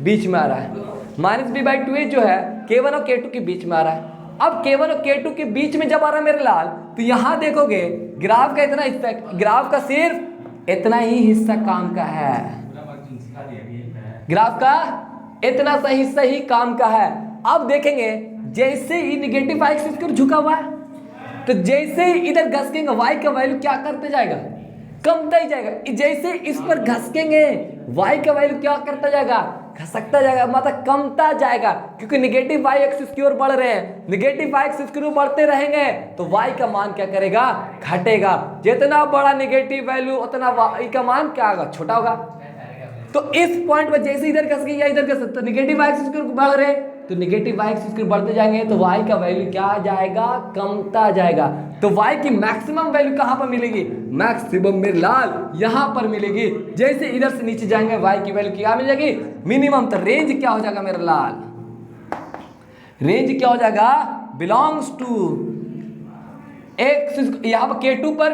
बीच में आ रहा है, माइनस बी बाई टू जो है K1 और K2 के बीच में आ रहा है। अब K1 और K2 के बीच में जब आ रहा है मेरे लाल, तो यहाँ देखोगे ग्राफ का इतना हिस्सा, ग्राफ का सिर्फ इतना ही हिस्सा काम का है, ग्राफ का इतना सा हिस्सा ही काम का है। अब देखेंगे जैसे ही निगेटिव y एक्सिस की ओर झुका हुआ है, तो जैसे ही इधर घसकेंगे y का वैल्यू क्या करते जाएगा, कमता ही जाएगा। जैसे इस पर घसकेंगे y का वैल्यू क्या करता जाएगा, घसकता जाएगा, मतलब कमता जाएगा, क्योंकि निगेटिव y एक्सिस की ओर बढ़ रहे हैं। निगेटिव y एक्सिस की ओर बढ़ते रहेंगे तो y का मान क्या करेगा, घटेगा। जितना बड़ा निगेटिव वैल्यू उतना y का मान क्या होगा, छोटा होगा। तो इस पॉइंट पर जैसे इधर घस गई या इधर घस, तो निगेटिव y एक्सिस की ओर बढ़ रहे हैं, तो निगेटिव y एक्सिस की ओर बढ़ते जाएंगे तो y का वैल्यू क्या आ जाएगा, कमता जाएगा। तो y की मैक्सिमम वैल्यू कहाँ पर मिलेगी, मैक्सिमम मेरे लाल यहाँ पर मिलेगी। जैसे इधर से नीचे जाएंगे y की वैल्यू क्या मिल जाएगी, मिनिमम। तो रेंज क्या हो जाएगा मेरा लाल, रेंज क्या हो जाएगा, बिलोंग्स टू x यहाँ पर K2 पर,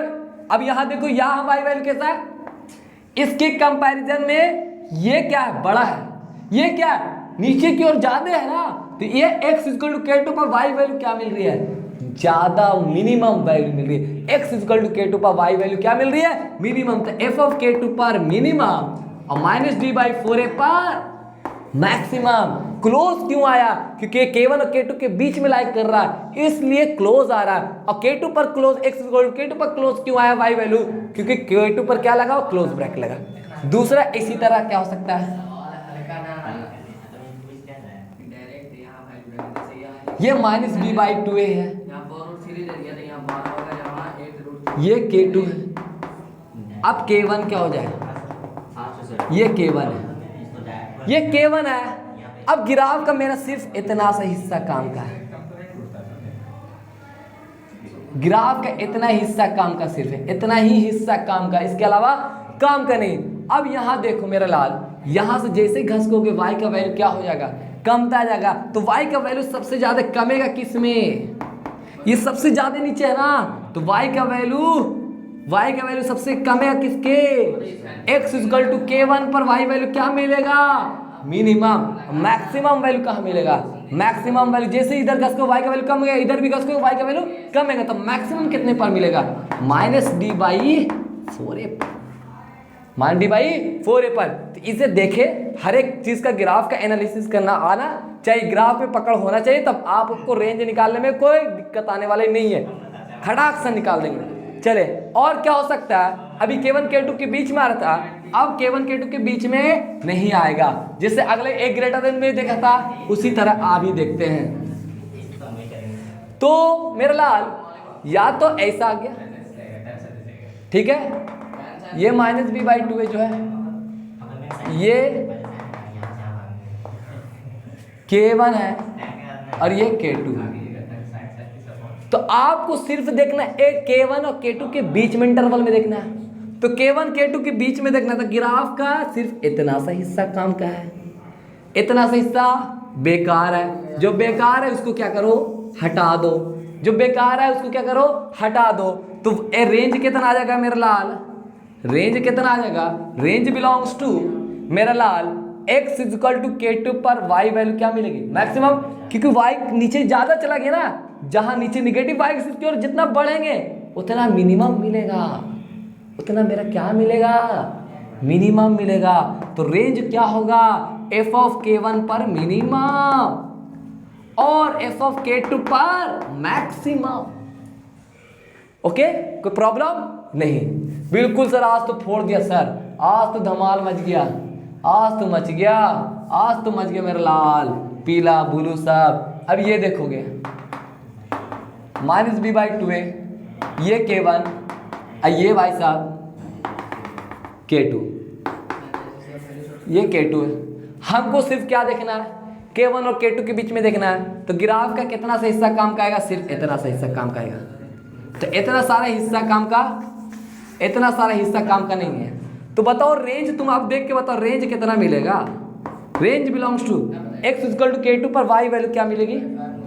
अब यहाँ देखो यहाँ y वैल्यू कैसा है, इसके कंपैरिजन में ये क्या है, बड़ा है, ये क्या है, नीचे की ओर ज्यादा है ना, तो ये x इक्वल टू K2 पर y वैल्यू क्या मिल रही है, ज्यादा, मिनिमम वैल्यू मिल रही है। x इक्वल टू K2 पर y वैल्यू क्या मिल रही है, मिनिमम। तो f ऑफ K2 पर मिनिमम और माइनस d/4a पर मैक्सिमम। क्लोज क्यों आया, क्योंकि K1 और K2 के बीच में लाइक कर रहा है, इसलिए क्लोज आ रहा है। और K2 पर close, x equal to K2 पर क्लोज क्यों आया y वैल्यू, क्योंकि K2 पर क्या लगा, क्लोज ब्रैकेट लगा। दूसरा इसी तरह क्या हो सकता है, ये माइनस b/2a है, ये K2 है। अब K1 क्या हो जाए, ये K1 है, ये K1 है। अब ग्राफ का मेरा सिर्फ इतना सा हिस्सा काम का है, ग्राफ का इतना हिस्सा काम का, सिर्फ है इतना ही हिस्सा काम का, इसके अलावा काम का नहीं। अब यहां देखो मेरा लाल, यहां से जैसे ही घसकोगे y का वैल्यू क्या हो जाएगा, कमता जाएगा। तो y का वैल्यू सबसे ज्यादा कमेगा किस में, ये सबसे ज्यादा नीचे है ना, तो y का वैल्यू सबसे कमेगा किसके, x इक्वल टू K1 पर y वैल्यू क्या मिलेगा, मिनिमम। मैक्सिमम वैल्यू कहाँ मिलेगा, मैक्सिमम वैल्यू जैसे इधर घस को y का वैल्यू कम गया, इधर भी घस को y का वैल्यू कमेगा, तो मैक्सिमम कितने पर मिलेगा, -d/4a, -d/4a पर। तो इसे देखे, हर एक चीज का ग्राफ का एनालिसिस करना आना चाहिए, ग्राफ में पकड़ होना चाहिए, तब आपको रेंज निकालने में कोई दिक्कत आने वाली नहीं है, खड़ाक से निकाल देंगे। चले, और क्या हो सकता है, अभी K1 K2 के बीच में आ रहा था, अब K1 K2 के बीच में नहीं आएगा, जैसे अगले एक ग्रेटर देन में देखा था उसी तरह आ भी देखते हैं। तो मेरा लाल, या तो ऐसा आ गया, ठीक है, ये -b/2a जो है, ये K1 है और ये K2 है। तो आपको सिर्फ देखना एक K1 और K2 के बीच में इंटरवल में देखना है, तो K1 K2 के बीच में देखना, तो ग्राफ का सिर्फ इतना सा हिस्सा काम का है, इतना सा हिस्सा बेकार है, जो बेकार है उसको क्या करो, हटा दो, जो बेकार है उसको क्या करो, हटा दो। तो रेंज कितना आ जाएगा मेरा लाल, रेंज कितना आ जाएगा, रेंज बिलोंग्स टू मेरा लाल x इक्वल टू K2 पर y वैल्यू क्या मिलेगी, मैक्सिमम, क्योंकि y नीचे ज्यादा चला गया ना, जहां नीचे निगेटिव y एक्सिस की ओर जितना बढ़ेंगे उतना मिनिमम मिलेगा, उतना मेरा क्या मिलेगा, मिनिमम मिलेगा। तो रेंज क्या होगा, f ऑफ K1 पर मिनिमम और f ऑफ K2 पर मैक्सिमम। ओके, कोई प्रॉब्लम नहीं, बिल्कुल सर, आज तो फोड़ दिया सर, आज तो धमाल मच गया, आज तो मच गया, आज तो मच गया मेरा लाल, पीला ब्लू सब। अब ये देखोगे -b/2a, ये K1 और ये भाई साहब K2, ये K2 है। हमको सिर्फ क्या देखना है, K1 और K2 के बीच में देखना है। तो ग्राफ का कितना सा हिस्सा काम का आएगा, सिर्फ इतना सा हिस्सा काम का आएगा। तो इतना सारा हिस्सा काम का, इतना सारा हिस्सा काम का नहीं है। तो बताओ रेंज, तुम आप देख के बताओ रेंज कितना मिलेगा, range belongs to x equal to K2 पर y वैल्यू क्या मिलेगी,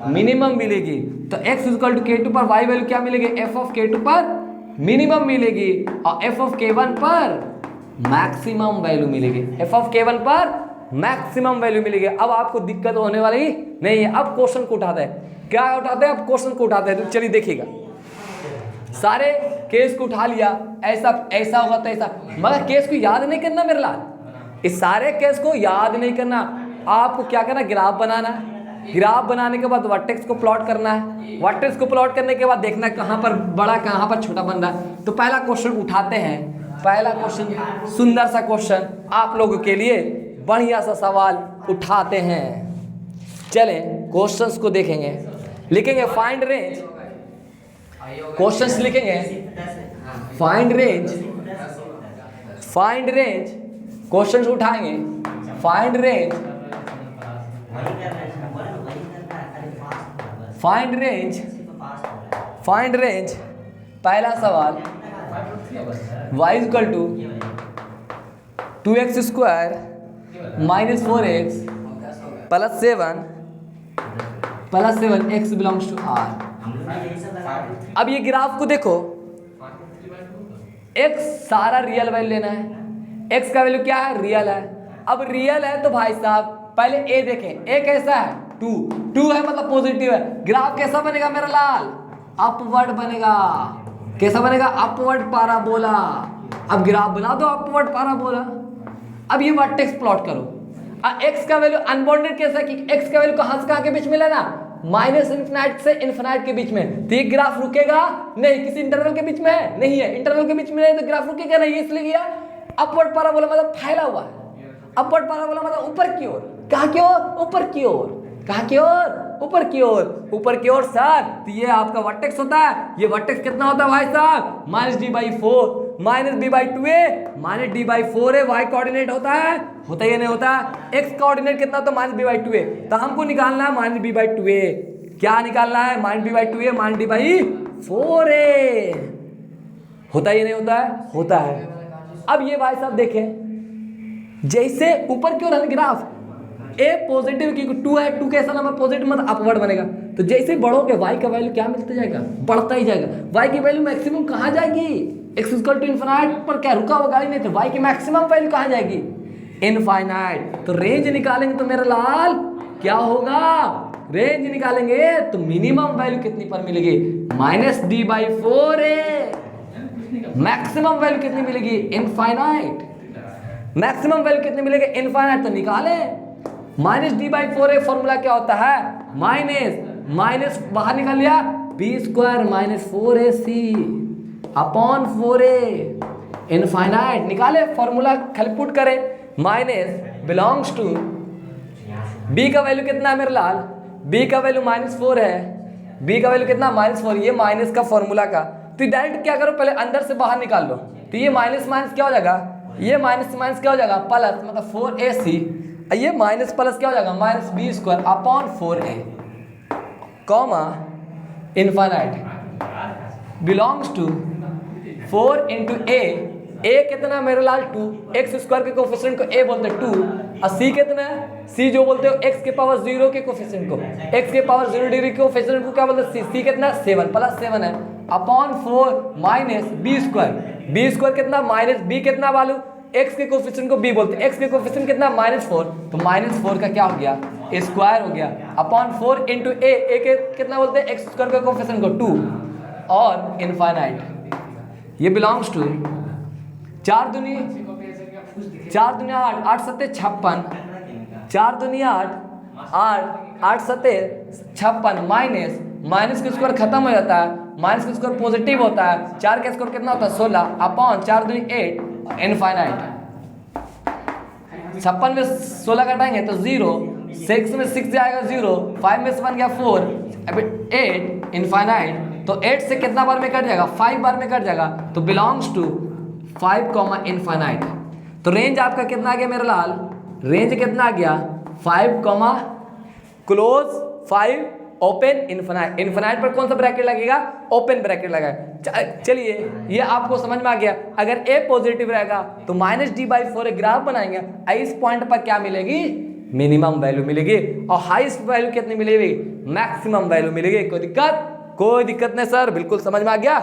मिनिमम मिलेगी। तो x इक्वल टू K2 पर y वैल्यू क्या मिलेगी, f ऑफ K2 पर मिनिमम मिलेगी और f ऑफ K1 पर मैक्सिमम वैल्यू मिलेगी, f ऑफ K1 पर मैक्सिमम वैल्यू मिलेगी। अब आपको दिक्कत होने वाली नहीं है। अब क्वेश्चन को उठाते हैं, क्या उठाते हैं, अब क्वेश्चन को उठाते हैं। तो चलिए देखिएगा, सारे केस को उठा लिया, ऐसा ऐसा होगा तो ऐसा, मगर केस को याद नहीं करना मेरे लाल, इस सारे केस को याद नहीं करना। आपको क्या करना, ग्राफ बनाना है, ग्राफ बनाने के बाद वर्टेक्स को प्लॉट करना है, वर्टेक्स को प्लॉट करने के बाद देखना कहाँ पर बड़ा कहाँ पर छोटा बन रहा है। तो पहला क्वेश्चन उठाते हैं, पहला क्वेश्चन सुंदर सा क्वेश्चन आप लोगों के लिए, बढ़िया सा सवाल उठाते हैं। चलें क्वेश्चंस को देखेंगे, लिखेंगे फाइंड रेंज, क्वेश्चंस लिखेंगे find range, find range, questions उठाएंगे find range, find range, find range. पहला सवाल y equal to 2x square -4x +7 x belongs to r। अब ये ग्राफ को देखो, x सारा रियल वैल्यू लेना है, x का वैल्यू क्या है, रियल है। अब रियल है तो भाई साहब पहले a देखें, a कैसा है, 2 है मतलब पॉजिटिव है। ग्राफ कैसा बनेगा मेरा लाल, अपवर्ड बनेगा। कैसा बनेगा, अपवर्ड पाराबोला। अब ग्राफ बना दो अपवर्ड पाराबोला। अब ये वर्टेक्स प्लॉट करो। x का वैल्यू अनबाउंडेड कैसा है कि x का वैल्यू कहां से कहां के बीच में लेना, माइनस इन्फिनाइट से इन्फिनाइट के बीच में। तो ये ग्राफ रुकेगा नहीं, किसी इंटरवल के बीच में है नहीं है, इंटरवल के बीच में नहीं तो ग्राफ रुकेगा नहीं, इसलिए गया अपवर्ड पाराबोला मतलब फैला हुआ है। अपवर्ड पाराबोला मतलब ऊपर की ओर, कहां की ओर, ऊपर की ओर, कहां की ओर, ऊपर की ओर, ऊपर की ओर सर। तो ये आपका वर्टेक्स होता है। ये वर्टेक्स कितना होता है भाई साहब, -d/4 -b/2a -d/4a। y coordinate होता है, होता ही नहीं होता। x कोऑर्डिनेट कितना होता है, -b/2a। तो हमको निकालना है -b/2a। क्या निकालना है, -b/2a -d/4a। होता ही नहीं होता है, होता है। अब ये भाई साहब देखें, जैसे ऊपर की ओर है ग्राफ, a पॉजिटिव की 2 है, 2 कैसा नाम है, पॉजिटिव मतलब अपवर्ड बनेगा। तो जैसे बढ़ोगे y का वैल्यू क्या मिलता जाएगा, बढ़ता ही जाएगा। y की वैल्यू मैक्सिमम कहाँ जाएगी, x = इनफिनाइट पर क्या रुका हुआ गाड़ी नहीं, तो y की मैक्सिमम वैल्यू कहाँ जाएगी, इनफाइनाइट। तो रेंज निकालेंगे तो मेरा लाल क्या होगा, रेंज निकालेंगे तो मिनिमम वैल्यू कितनी पर मिलेगी, -d/4a। मैक्सिमम वैल्यू कितनी मिलेगी, इनफाइनाइट। मैक्सिमम वैल्यू कितनी मिलेगी, इनफाइनाइट। तो निकाले -d/4a फॉर्मूला क्या होता है, माइनस बाहर निकाल लिया, b² - 4ac upon 4a infinite. निकाले फॉर्मूला खाली पुट करें, माइनस बिलोंग्स टू b का वैल्यू कितना है मेरे लाल, b का वैल्यू -4 है, b का वैल्यू कितना -4, ये माइनस का फॉर्मूला का। तो डायरेक्ट क्या करो, पहले अंदर से बाहर निकाल लो। तो ये माइनस माइनस क्या हो जाएगा, ये माइनस से माइनस क्या हो जाएगा, प्लस मतलब 4ac। ये माइनस प्लस क्या हो जाएगा, -b² upon 4a comma infinite belongs to 4 × a कितना मेरे लाल 2, x² के कोफिशिएंट को a बोलते हैं 2, और c कितना है, c जो बोलते हो x के पावर 0 के कोफिशिएंट को, x के पावर 0 डिग्री के कोफिशिएंट को क्या बोलते हैं, c कितना 7 + 7 है अपॉन 4 - b² कितना b कितना वालू, x के कोफिशिएंट को b बोलते हैं, x के कोफिशिएंट कितना -4, तो -4 का क्या हो गया, स्क्वायर हो गया अपॉन 4 × a के कितना बोलते हैं, x² के कोफिशिएंट को 2 और इनफाइनाइट। ये बिलोंग्स टू 4 दूनी 8, 8 सत्ते 56, 4 दूनी 8, 8 सत्ते 56 माइनस का स्क्वायर खत्म हो जाता है, माइनस का स्क्वायर पॉजिटिव होता है, 4 का स्क्वायर कितना होता है 16 अपॉन 4 दूनी 8 इनफाइनाइट। 56 में 16 घटाएंगे तो 0, 6 में 6 जाएगा 0, 5 में से 1 गया 4, अभी 8 इनफाइनाइट। तो 8 से कितना बार में कट जाएगा, 5 बार में कट जाएगा, तो बिलोंग्स टू 5 इनफाइनाइट। तो रेंज आपका कितना आ गया मेरा लाल, रेंज कितना आ गया 5 क्लोज 5 ओपन इनफाइनाइट। इनफाइनाइट पर कौन सा ब्रैकेट लगेगा, ओपन ब्रैकेट लगेगा। चलिए ये आपको समझ में आ गया। अगर a पॉजिटिव रहेगा तो -d/4 ग्राफ बनाएंगे, इस पॉइंट पर क्या मिलेगी, मिनिमम वैल्यू मिलेगी, और हाईएस्ट वैल्यू कितनी मिलेगी, मैक्सिमम वैल्यू मिलेगी। कोई दिक्कत नहीं सर, बिल्कुल समझ में आ गया।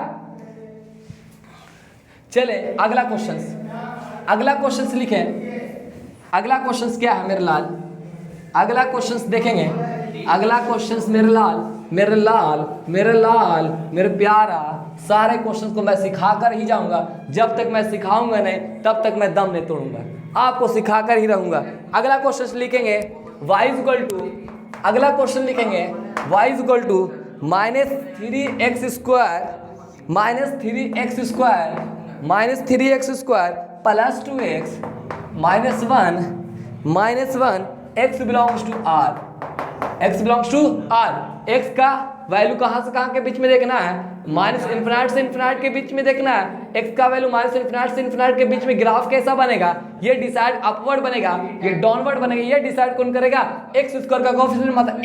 चले अगला क्वेश्चन लिखें। अगला क्वेश्चन क्या है मेरे लाल, अगला क्वेश्चन देखेंगे। अगला क्वेश्चन मेरे प्यारा, सारे क्वेश्चन को मैं सिखा कर ही जाऊंगा। जब तक मैं सिखाऊंगा नहीं तब तक मैं दम नहीं तोड़ूंगा, आपको सिखा कर ही रहूंगा। अगला क्वेश्चन लिखेंगे y = अगला क्वेश्चन लिखेंगे y = -3x² plus 2x -1 x belongs to r। x का वैल्यू कहाँ से कहाँ के बीच में देखना है, -इनफिनाइट से इनफिनाइट के बीच में देखना है। x का वैल्यू -इनफिनाइट से इनफिनाइट के बीच में ग्राफ कैसा बनेगा, ये डिसाइड अपवर्ड बनेगा, ये डाउनवर्ड बनेगा। ये डिसाइड कौन करेगा, x² का कोएफिशिएंट मतलब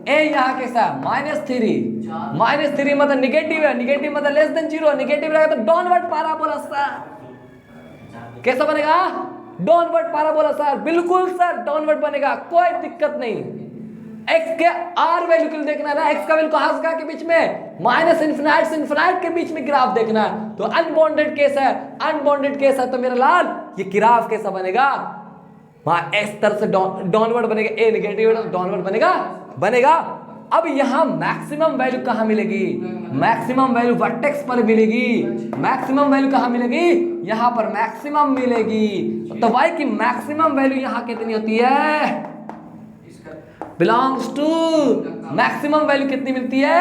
a यहाँ कैसा है -3 मतलब निगेटिव है, निगेटिव मतलब <0, निगेटिव रहेगा तो डाउनवर्ड पैराबोला सर। कैसा बनेगा, डाउनवर्ड पैराबोला सर, बिल्कुल सर डाउनवर्ड बनेगा, कोई दिक्कत नहीं। एक्स के आर वैल्यू के लिए देखना है ना, एक्स का वैल्यू कहां से कहां के बीच में, माइनस इन्फिनाइट से इन्फिनाइट के बीच में ग्राफ देखना है। तो अनबॉन्डेड केस है, अनबॉन्डेड केस है तो मेरा लाल ये ग्राफ कैसा बनेगा, वहां एक्स तरफ से डाउनवर्ड बनेगा, ए नेगेटिव डाउनवर्ड बनेगा। अब यहां मैक्सिमम वैल्यू कहां मिलेगी, मैक्सिमम वैल्यू वर्टेक्स पर मिलेगी, मैक्सिमम वैल्यू कहां मिलेगी, यहां पर मैक्सिमम मिलेगी। तो y की मैक्सिमम वैल्यू यहां कितनी होती है, बिलोंग्स टू, मैक्सिमम वैल्यू कितनी मिलती है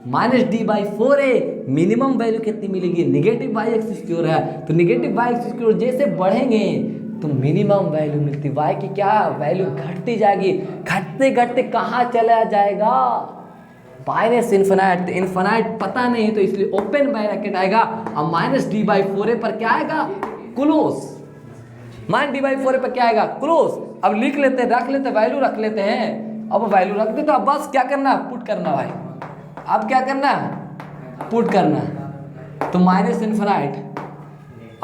-d/4a। मिनिमम वैल्यू कितनी मिलेगी, नेगेटिव y एक्सिस की ओर है, तो नेगेटिव y एक्सिस की ओर जैसे बढ़ेंगे तो मिनिमम वैल्यू मिलती, y की क्या वैल्यू घटती जाएगी, घटते घटते कहाँ चला जाएगा, माइनस इन्फिनाइट। तो इन्फिनाइट पता नहीं तो इसलिए ओपन ब्रैकेट आएगा, अब -d/4a पर क्या आएगा, क्लोज, -d/4a पर क्या आएगा, क्लोज। अब लिख लेते हैं, रख लेते हैं, वैल्यू रख लेते हैं। अब वैल्यू रख दे तो अब बस क्या करना, पुट करना भाई, अब क्या करना, पुट करना। तो माइनस इन्फिनाइट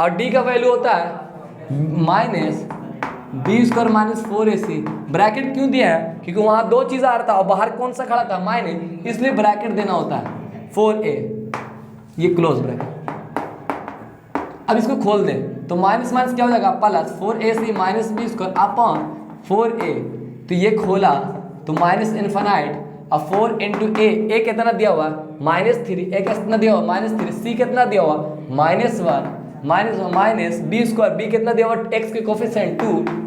और d का वैल्यू होता है -b² - 4ac। ब्रैकेट क्यों दिया है, क्योंकि वहां दो चीज आ रहा था और बाहर कौन सा खड़ा था, माइनस, इसलिए ब्रैकेट देना होता है 4a, ये क्लोज ब्रैकेट। अब इसको खोल दें तो माइनस माइनस क्या हो जाएगा, plus 4ac - b² upon 4a। तो ये खोला तो माइनस इन्फिनाइट और 4 × a कितना दिया हुआ -3, a कितना दिया हुआ -3, c कितना दिया हुआ -1 माइनस b² कितना दिया हुआ, x के कोफिशिएंट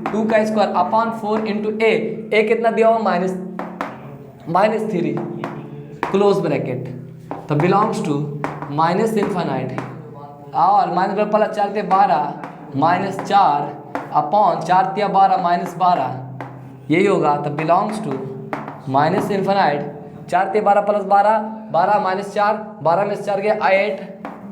2 का स्क्वायर अपॉन 4 × a कितना दिया हुआ -3, क्लोज ब्रैकेट। तो बिलोंग्स टू माइनस इन्फिनाइट और माइनस प्लस 4 × 12 -4 अपॉन 4 × 12 -12, यही होगा। तो बिलोंग्स टू माइनस इन्फिनाइट 4 × 12 + 12 12 - 4 12 में से 4 गया 8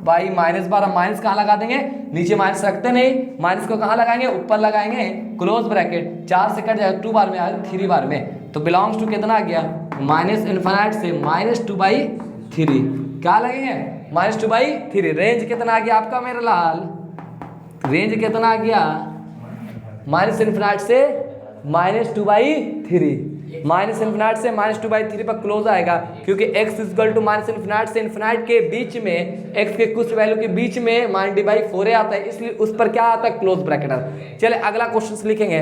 बाई -12। माइनस कहाँ लगा देंगे, नीचे माइनस रखते नहीं, माइनस को कहाँ लगाएंगे, ऊपर लगाएंगे, क्लोज ब्रैकेट। 4 से कट जाएगा 2 बार में आया 3 बार में, तो बिलोंग्स टू कितना आ गया, माइनस इन्फिनाइट से -2/3, क्या लगेंगे -2/3। रेंज कितना आ गया आपका मेरा लाल, रेंज कितना आ गया, माइनस इन्फिनाइट से -2/3, माइनस इन्फिनाइट से -2/3 पर क्लोज आएगा, क्योंकि x = माइनस इन्फिनाइट से इन्फिनाइट के बीच में, x के कुछ वैल्यू के बीच में -d/4a आता है, इसलिए उस पर क्या आता है, क्लोज ब्रैकेट आता है। चले अगला क्वेश्चन लिखेंगे,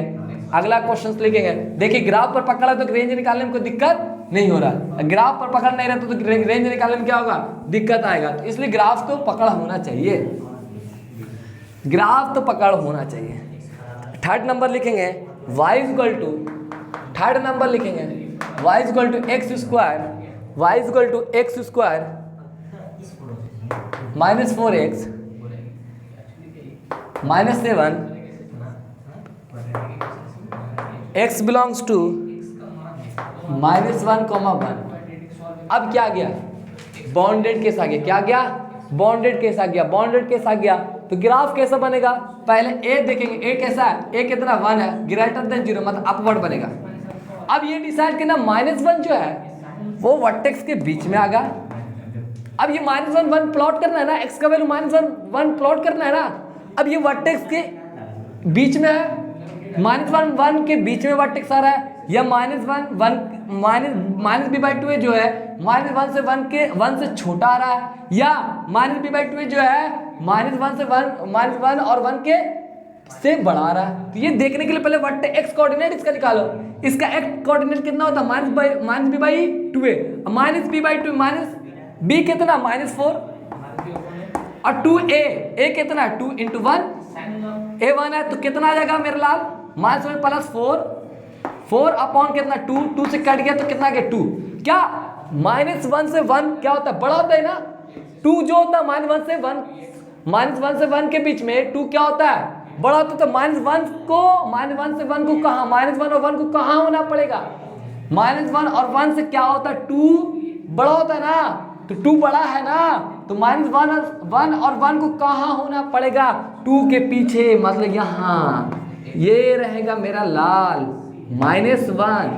अगला क्वेश्चन लिखेंगे। देखिए ग्राफ पर पकड़ा तो रेंज निकालने में कोई दिक्कत नहीं हो रहा, ग्राफ पर पकड़ नहीं रहता तो रेंज निकालने में क्या होगा, दिक्कत आएगा। तो इसलिए ग्राफ तो पकड़ होना चाहिए, ग्राफ तो पकड़ होना चाहिए। थर्ड नंबर लिखेंगे थर्ड नंबर लिखेंगे y = x² -4x -7 x belongs to -1, 1। अब क्या गया, बॉन्डेड केस आ गया, क्या गया, बॉन्डेड केस आ गया, बॉन्डेड केस आ गया। तो ग्राफ कैसा बनेगा, पहले a देखेंगे, a कैसा है, a कितना 1 है, >0 मतलब अपवर्ड बनेगा। अब ये डिसाइड करना -1 जो है वो वर्टेक्स के बीच में आएगा। अब ये -1 1 प्लॉट करना है ना, x का वैल्यू -1 1 प्लॉट करना है ना। अब ये वर्टेक्स के बीच में है, -1 1 के बीच में वर्टेक्स आ रहा है, या -1 1 -b/2 जो है -1 से 1 से छोटा आ रहा है, या -b/2 जो है -1 से 1 और 1 के से बढ़ा रहा है। तो ये देखने के लिए पहले वर्टेक्स x कोऑर्डिनेट इसका निकालो। इसका x कोऑर्डिनेट कितना होता है, -b/2 -b/2 -b कितना -4 और 2a कितना 2 × 1 a 1 है, तो कितना आ जाएगा मेरे लाल, -1 + 4 अपॉन कितना 2 से कट गया तो कितना गया 2। क्या -1 से 1 क्या होता है, बड़ा होता है ना, 2 जो होता है -1 से 1 के बीच में 2 क्या होता है, बड़ा होता है। तो -1 से 1 को कहाँ, -1 और 1 को कहाँ होना पड़ेगा, -1 और 1 से क्या होता है 2 बड़ा होता है ना, तो 2 बड़ा है ना, तो -1 और 1 को कहाँ होना पड़ेगा, 2 के पीछे, मतलब यहाँ ये रहेगा मेरा लाल -1,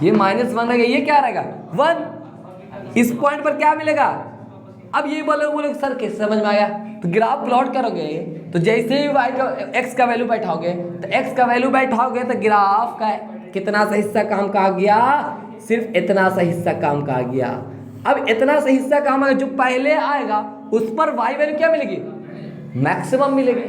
ये -1 रहेगा, ये क्या रहेगा 1। इस पॉइंट पर क्या मिलेगा, अब ये बोलोगे सर कैसे समझ में आया, तो ग्राफ प्लॉट करोगे तो जैसे ही y का x का वैल्यू बैठाओगे तो x का वैल्यू बैठाओगे तो ग्राफ का कितना सा हिस्सा काम कहा गया, सिर्फ इतना सा हिस्सा काम कहा गया। अब इतना सा हिस्सा काम आएगा, जो पहले आएगा उस पर y वैल्यू क्या मिलेगी, मैक्सिमम मिलेगी।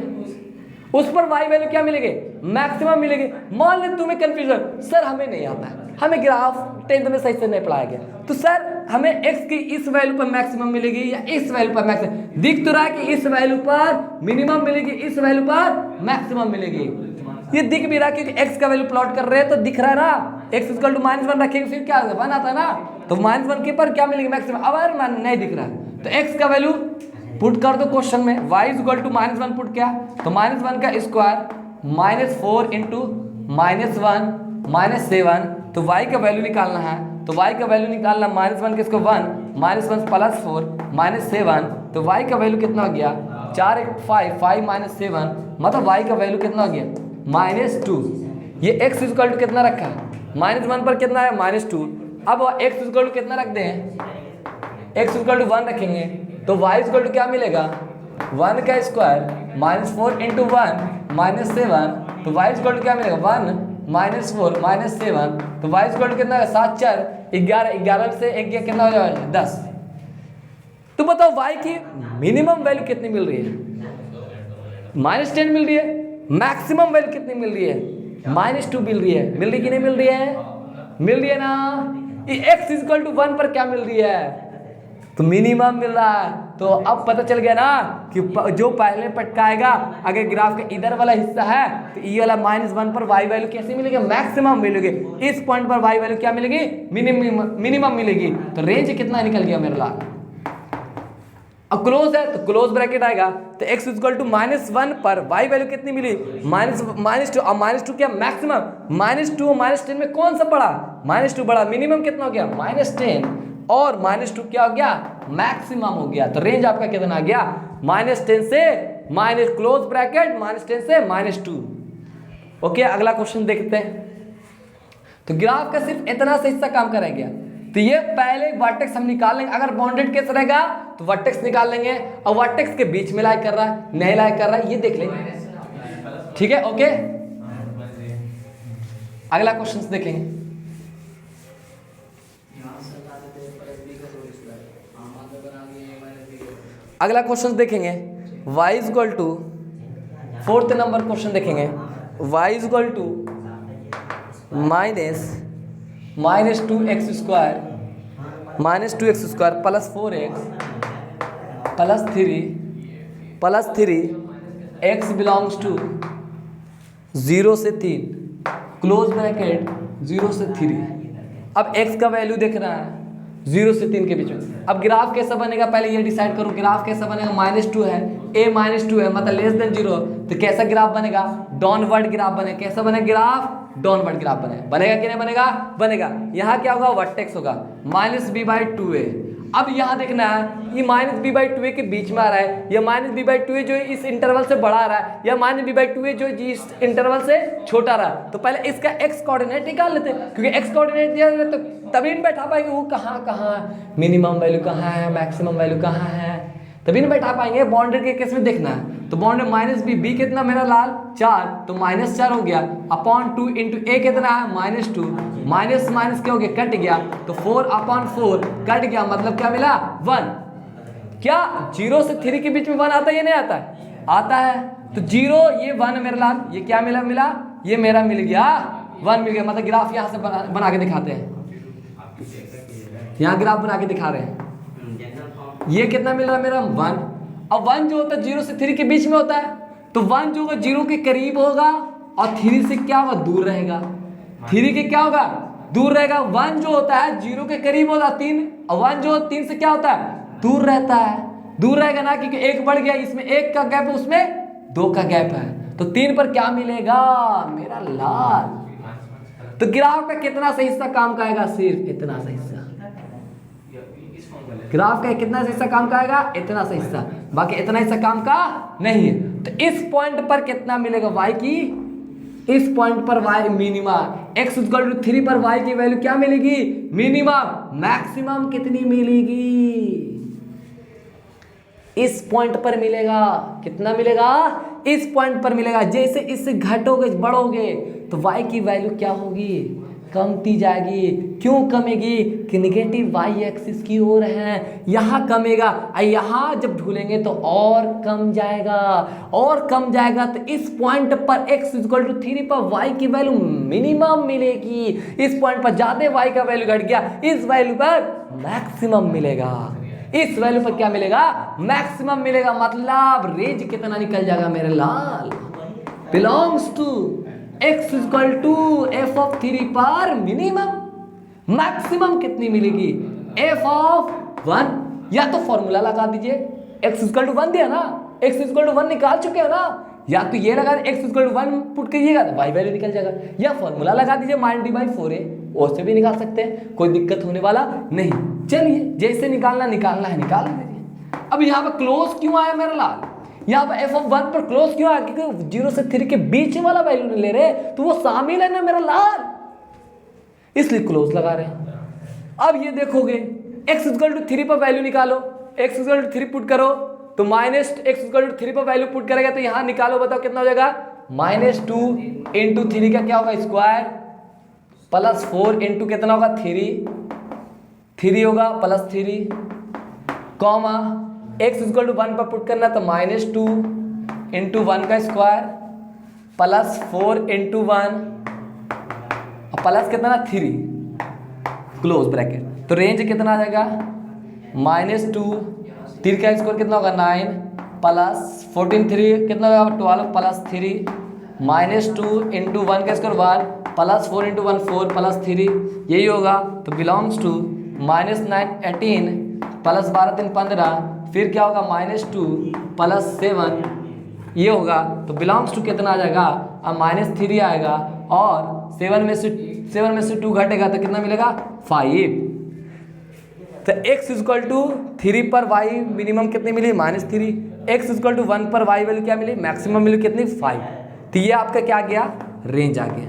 उस पर y वैल्यू क्या मिलेगी, मैक्सिमम मिलेगी। मान ले तुम्हें कंफ्यूजन, सर हमें नहीं आता है, हमें ग्राफ 10th में सही से नहीं पढ़ाया गया, तो सर हमें x की इस वैल्यू पर मैक्सिमम मिलेगी या इस वैल्यू पर मैक्सिमम। दिख तो रहा है कि इस वैल्यू पर मिनिमम मिलेगी, इस वैल्यू पर मैक्सिमम मिलेगी। ये दिख भी रहा है क्योंकि x का वैल्यू प्लॉट कर रहे हैं तो दिख रहा है ना, x इक्वल टू -1 रखेंगे फिर क्या 1 आता है ना, तो -1 के पर क्या मिलेगी, मैक्सिमम। अब अगर नहीं दिख रहा है तो x का वैल्यू पुट कर दो क्वेश्चन में, y इक्वल टू -1 पुट किया तो -1 का स्क्वायर -4 इंटू -1 -7, तो y का वैल्यू निकालना है, तो y का वैल्यू निकालना -1 किसको 1 -1 प्लस 4 -7, तो y का वैल्यू कितना हो गया 4 5 5 -7, मतलब y का वैल्यू कितना हो गया -2। ये x इक्वल टू कितना रखा है, -1 पर कितना है -2। अब x इक्वल टू कितना रख दें, x इक्वल टू 1 रखेंगे तो y इक्वल टू क्या मिलेगा 1 का स्क्वायर -4 इंटू 1 -7, तो y इक्वल टू क्या मिलेगा 1 -4 -7, तो y इक्वल टू कितना है 7 4 11, 11 से 1 गया कितना हो जाएगा 10। तो बताओ y की मिनिमम वैल्यू कितनी मिल रही है, -10 मिल रही है। मैक्सिमम वैल्यू कितनी मिल रही है, -2 मिल रही है। मिल रही कि नहीं मिल रही है, मिल रही है ना। ये x इक्वल टू 1 पर क्या मिल रही है, तो मिनिमम मिल रहा है। तो अब पता चल गया ना कि जो पहले पटकाएगा, अगर ग्राफ का इधर वाला हिस्सा है तो ये वाला -1 पर y वैल्यू कैसे मिलेगी, मैक्सिमम मिलेगी। इस पॉइंट पर y वैल्यू क्या मिलेगी, मिनिमम मिलेगी। तो रेंज कितना निकल गया मेरे लाल। अब क्लोज है तो क्लोज ब्रैकेट आएगा, तो x इक्वल टू -1 पर y वैल्यू कितनी मिली -2, और -2 क्या मैक्सिमम, -2 -10 में कौन सा बड़ा, -2 बड़ा। मिनिमम कितना हो गया -10 और -2 क्या हो गया मैक्सिमम हो गया। तो रेंज आपका कितना आ गया -10 से क्लोज ब्रैकेट -10 से -2। ओके, अगला क्वेश्चन देखते हैं। तो ग्राफ का सिर्फ इतना सा हिस्सा काम करा गया, तो ये पहले वर्टेक्स हम निकाल लेंगे। अगर बाउंडेड केस रहेगा तो वर्टेक्स निकाल लेंगे, और वर्टेक्स के बीच में लाई कर रहा है नहीं लाई कर रहा है ये देख लेंगे, ठीक है। ओके, अगला क्वेश्चन देखेंगे। अगला क्वेश्चन देखेंगे y equal to 4th number question देखेंगे, y equal to -2x square plus 4x plus 3 x belongs to 0 से 3 क्लोज ब्रैकेट 0 से 3। अब x का वैल्यू देख रहा है 0 से 3 के बीच में। अब ग्राफ कैसा बनेगा, पहले ये डिसाइड करो। ग्राफ कैसा बनेगा, -2 है, a -2 है मतलब लेस देन 0, तो कैसा ग्राफ बनेगा, डाउनवर्ड ग्राफ बनेगा। कैसा बनेगा ग्राफ, डाउनवर्ड ग्राफ बनेगा कि नहीं बनेगा, बनेगा। यहाँ क्या होगा, वर्टेक्स होगा -b/2a। अब यहाँ देखना है ये -b/2a के बीच में आ रहा है, या -b/2a जो इस इंटरवल से बड़ा आ रहा है, या -b/2a जो इस इंटरवल से छोटा रहा है। तो पहले इसका x कोऑर्डिनेट निकाल लेते हैं, क्योंकि x कोऑर्डिनेट दिया है तो तभी नहीं बैठा पाएंगे वो कहाँ मिनिमम वैल्यू कहाँ है, मैक्सिमम वैल्यू कहाँ है, तभी नहीं बैठा पाएंगे। बाउंडेड के केस में देखना है, तो बाउंडेड -b कितना मेरा लाल 4, तो -4 हो गया अपॉन 2 इंटू a कितना है -2, माइनस क्या हो गया, कट गया, तो 4/4 कट गया, मतलब क्या मिला 1। क्या 0 से 3 के बीच में 1 आता है या नहीं आता है, आता है। तो 0 ये 1 मेरा लाल, ये क्या मिला ये मेरा मिल गया 1 मिल गया। मतलब ग्राफ यहाँ से बना के दिखाते हैं, यहाँ ग्राफ बना के दिखा रहे हैं। ये कितना मिल रहा है मेरा 1। अब 1 जो होता है 0 से 3 के बीच में होता है, तो 1 जो होगा 0 के करीब होगा और 3 से क्या होगा, दूर रहेगा। 3 के क्या होगा, दूर रहेगा। 1 जो होता है 0 के करीब होता है 3, और 1 जो 3 से क्या होता है, दूर रहता है। दूर रहेगा ना, क्योंकि 1 बढ़ गया, इसमें 1 का गैप है, उसमें 2 का गैप है, तो 3 पर क्या मिलेगा मेरा लाल। तो ग्राफ का कितना सही हिस्सा काम का आएगा, सिर्फ इतना सा हिस्सा। ग्राफ का कितना सा हिस्सा काम का आएगा, इतना सा हिस्सा, बाकी इतना हिस्सा काम का नहीं है। तो इस पॉइंट पर कितना मिलेगा y की, इस पॉइंट पर y minima, x equal to 3 पर y की वैल्यू क्या मिलेगी, मिनिमम। मैक्सिमम कितनी मिलेगी, इस पॉइंट पर मिलेगा। कितना मिलेगा, इस पॉइंट पर मिलेगा। जैसे इससे घटोगे बढ़ोगे तो y की वैल्यू क्या होगी, कमती जाएगी। क्यों कमेगी कि निगेटिव वाई एक्सिस की ओर है, यहाँ कमेगा और यहाँ जब ढूलेंगे तो और कम जाएगा, और कम जाएगा तो इस पॉइंट पर x इक्वल टू 3 पर y की वैल्यू मिनिमम मिलेगी। इस पॉइंट पर ज्यादा y का वैल्यू घट गया, इस वैल्यू पर मैक्सिमम मिलेगा। इस वैल्यू पर क्या मिलेगा, मैक्सिमम मिलेगा। मतलब रेंज कितना निकल जाएगा मेरे लाल, belongs to x equal to F of 3 पर मिनिमम। मैक्सिमम कितनी मिलेगी, एफ ऑफ 1। या तो फॉर्मूला लगा दीजिए, x इक्वल टू 1 दिया ना, x इक्वल टू 1 निकाल चुके हो ना, या तो ये लगा x इक्वल टू 1 पुट कीजिएगा तो y वैल्यू निकल जाएगा, या फॉर्मूला लगा दीजिए -d/4a, उससे भी निकाल सकते हैं, कोई दिक्कत होने वाला नहीं। चलिए जैसे निकालना है निकाल दीजिए। अब यहाँ पर क्लोज क्यों आया मेरा लाल, यहाँ पर एफ ऑफ 1 पर क्लोज क्यों आया, क्योंकि 0 से 3 के बीच वाला वैल्यू नहीं ले रहे, तो वो शामिल है ना मेरा लाल, इसलिए क्लोज लगा रहे हैं। अब ये देखोगे x इक्वल टू 3 पर वैल्यू निकालो, x इक्वल टू 3 पुट करो तो -x इक्वल टू 3 पर वैल्यू पुट करेगा तो यहाँ निकालो, बताओ कितना हो जाएगा, -2 इंटू 3 का क्या होगा स्क्वायर, प्लस 4 इंटू कितना होगा 3 होगा, plus 3 comma x equal to 1 पर पुट करना तो -2 इंटू 1 का स्क्वायर प्लस 4 इंटू 1 प्लस कितना 3 क्लोज ब्रैकेट, तो रेंज कितना आ जाएगा -2, 3 का स्क्वायर कितना होगा 9 प्लस 14 3 कितना होगा 12 प्लस 3 -2 इंटू 1 का स्क्वायर 1 प्लस 4 इंटू 1 4 प्लस 3 यही होगा। तो बिलोंग्स टू -9 18 प्लस 12 3 15, फिर क्या होगा -2 प्लस 7 ये होगा, तो बिलोंग्स टू कितना आ जाएगा, अब -3 आएगा और 7 में से 2 घटेगा तो कितना मिलेगा 5। तो x इक्वल टू 3 पर y मिनिमम कितनी मिली -3, x इक्वल टू 1 पर y वैल्यू क्या मिली, मैक्सिमम मिली कितनी 5। तो ये आपका क्या आ गया, रेंज आ गया,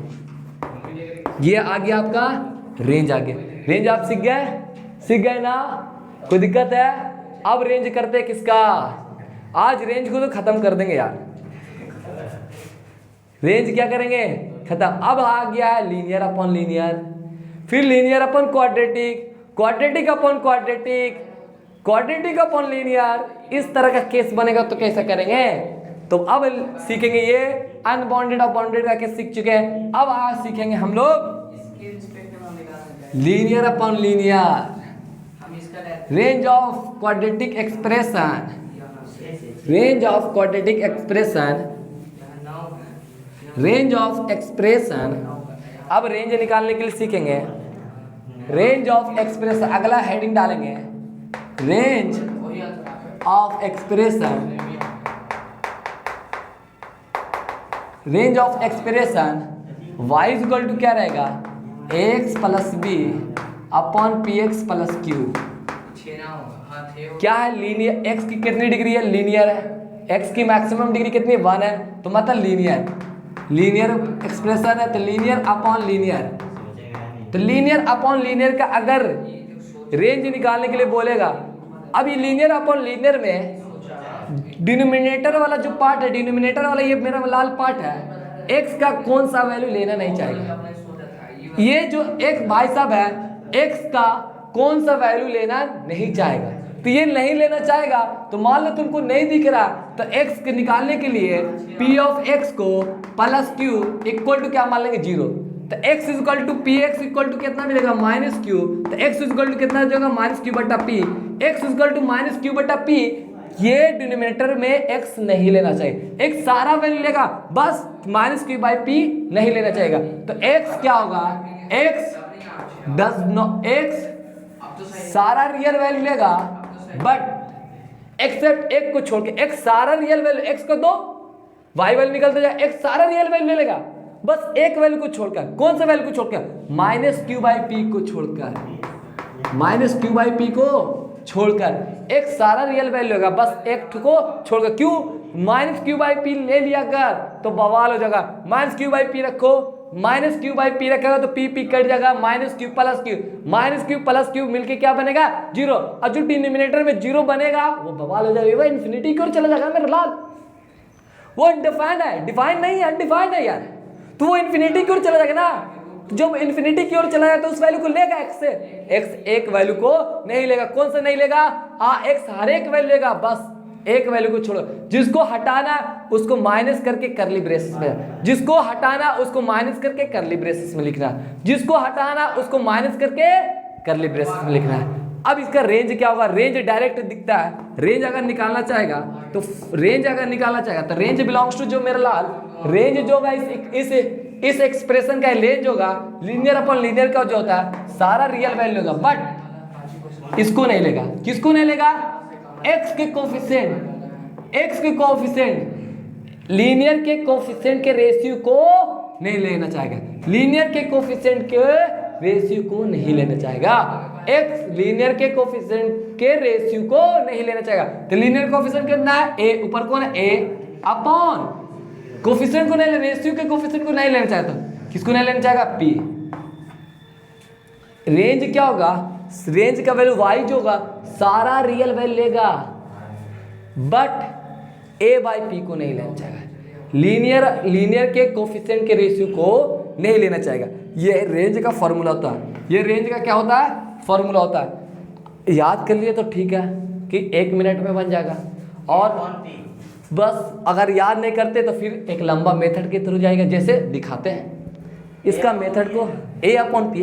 ये आ गया आपका रेंज आ गया। रेंज आप सीख गए ना, कोई दिक्कत है। अब रेंज करते हैं किसका, आज रेंज को तो खत्म कर देंगे यार, रेंज क्या करेंगे खत्म। अब आ गया है लीनियर अपॉन लीनियर, फिर linear upon quadratic, quadratic upon quadratic, quadratic upon linear, इस तरह का केस बनेगा तो कैसे करेंगे। तो अब सीखेंगे ये अनबाउंडेड और बाउंडेड का केस सीख चुके हैं, अब आज सीखेंगे हम लोग linear upon linear, range of quadratic expression, range of quadratic expression, range of expression. अब रेंज निकालने के लिए सीखेंगे रेंज ऑफ एक्सप्रेशन, अगला हेडिंग डालेंगे range of expression, range of expression y equal to क्या रहेगा x plus B upon P X plus Q. क्या है लीनियर, x की कितनी डिग्री है, लीनियर है, x की मैक्सिमम डिग्री कितनी 1 है, तो मतलब लीनियर एक्सप्रेशन है, तो लीनियर अपॉन लीनियर। तो लीनियर अपॉन लीनियर का अगर रेंज निकालने के लिए बोलेगा, अब ये लीनियर अपॉन लीनियर में डिनोमिनेटर वाला जो पार्ट है, डिनोमिनेटर वाला ये मेरा लाल पार्ट है, x का कौन सा वैल्यू लेना नहीं चाहेगा, ये जो x भाई साहब है x का कौन सा वैल्यू लेना नहीं चाहेगा। तो ये नहीं लेना चाहेगा, तो मान लो तुमको नहीं दिख रहा, तो x के निकालने के लिए p ऑफ x को प्लस q इक्वल टू क्या मान लेंगे 0, तो x equal to P X equal to कितना मिलेगा -q, तो x इक्वल टू कितना जाएगा -q बटा p, x equal to -q बटा p। ये डिनोमिनेटर में x नहीं लेना चाहिए, x सारा वैल्यू लेगा, बस -q/p नहीं लेना चाहिएगा। तो x क्या होगा, x डज नॉट, x सारा रियल वैल्यू लेगा बट एक्सेप्ट एक को छोड़ के, x सारा रियल वैल्यू x को दो y वैल्यू निकलता जाए, x सारा रियल वैल्यू ले लेगा, बस एक वैल्यू को छोड़कर, कौन सा वैल्यू को छोड़कर, -q/p को छोड़कर, -q/p को छोड़कर एक सारा रियल वैल्यू होगा, बस एक को छोड़कर। क्यों, -q/p ले लिया कर तो बवाल हो जाएगा, -q/p रखो, -q/p रखेगा तो p कट जाएगा, -q प्लस q मिलके क्या बनेगा 0, और जो डिनोमिनेटर में 0 बनेगा वो बवाल हो जाएगा, इन्फिनिटी की ओर चला जाएगा मेरा लाल। वो डिफाइंड है, डिफाइंड नहीं है, अनडिफाइंड है यार। तो वो इन्फिनिटी की ओर चला जाएगा ना, तो जब इन्फिनिटी की ओर चला जाए तो उस वैल्यू को लेगा x से, x एक वैल्यू को नहीं लेगा। कौन सा नहीं लेगा? x हर एक वैल्यू लेगा, बस एक वैल्यू को छोड़ो। जिसको हटाना उसको माइनस करके करली ब्रेसेस में, जिसको हटाना उसको माइनस करके करली ब्रेसेस में लिखना, जिसको हटाना उसको माइनस करके करली ब्रेसेस में लिखना है। अब इसका रेंज क्या होगा? रेंज डायरेक्ट दिखता है। रेंज अगर निकालना चाहेगा तो रेंज बिलोंग्स टू, जो मेरा लाल रेंज जो होगा इस एक्सप्रेशन का रेंज होगा लीनियर अपॉन लीनियर का जो होता है सारा रियल वैल्यू होगा, बट इसको नहीं लेगा। किसको नहीं लेगा? x के कोफिशिएंट लीनियर के कोफिशिएंट के रेशियो को नहीं लेना चाहेगा, लीनियर के कोफिशिएंट के रेशियो को नहीं लेना चाहेगा, x लीनियर के कोफिशिएंट के रेशियो को नहीं लेना चाहेगा। तो लीनियर कोफिशिएंट कितना है? a, ऊपर कौन है? a अपॉन कोफिशिएंट को नहीं ले, रेशियो के कोफिशिएंट को नहीं लेना चाहता, किसको नहीं लेना चाहेगा? p। रेंज क्या होगा? रेंज का वैल्यू y जो होगा सारा रियल वैल्यू लेगा, बट a बाई पी को नहीं लेना चाहेगा, लीनियर के कोफिशिएंट के रेशियो को नहीं लेना चाहेगा। ये रेंज का फॉर्मूला होता है, ये रेंज का क्या होता है? फॉर्मूला होता है। याद कर लिए तो ठीक है कि 1 मिनट में बन जाएगा, और बस अगर याद नहीं करते तो फिर एक लंबा मेथड के थ्रू जाएगा, जैसे दिखाते हैं इसका मेथड को। a अपॉन पी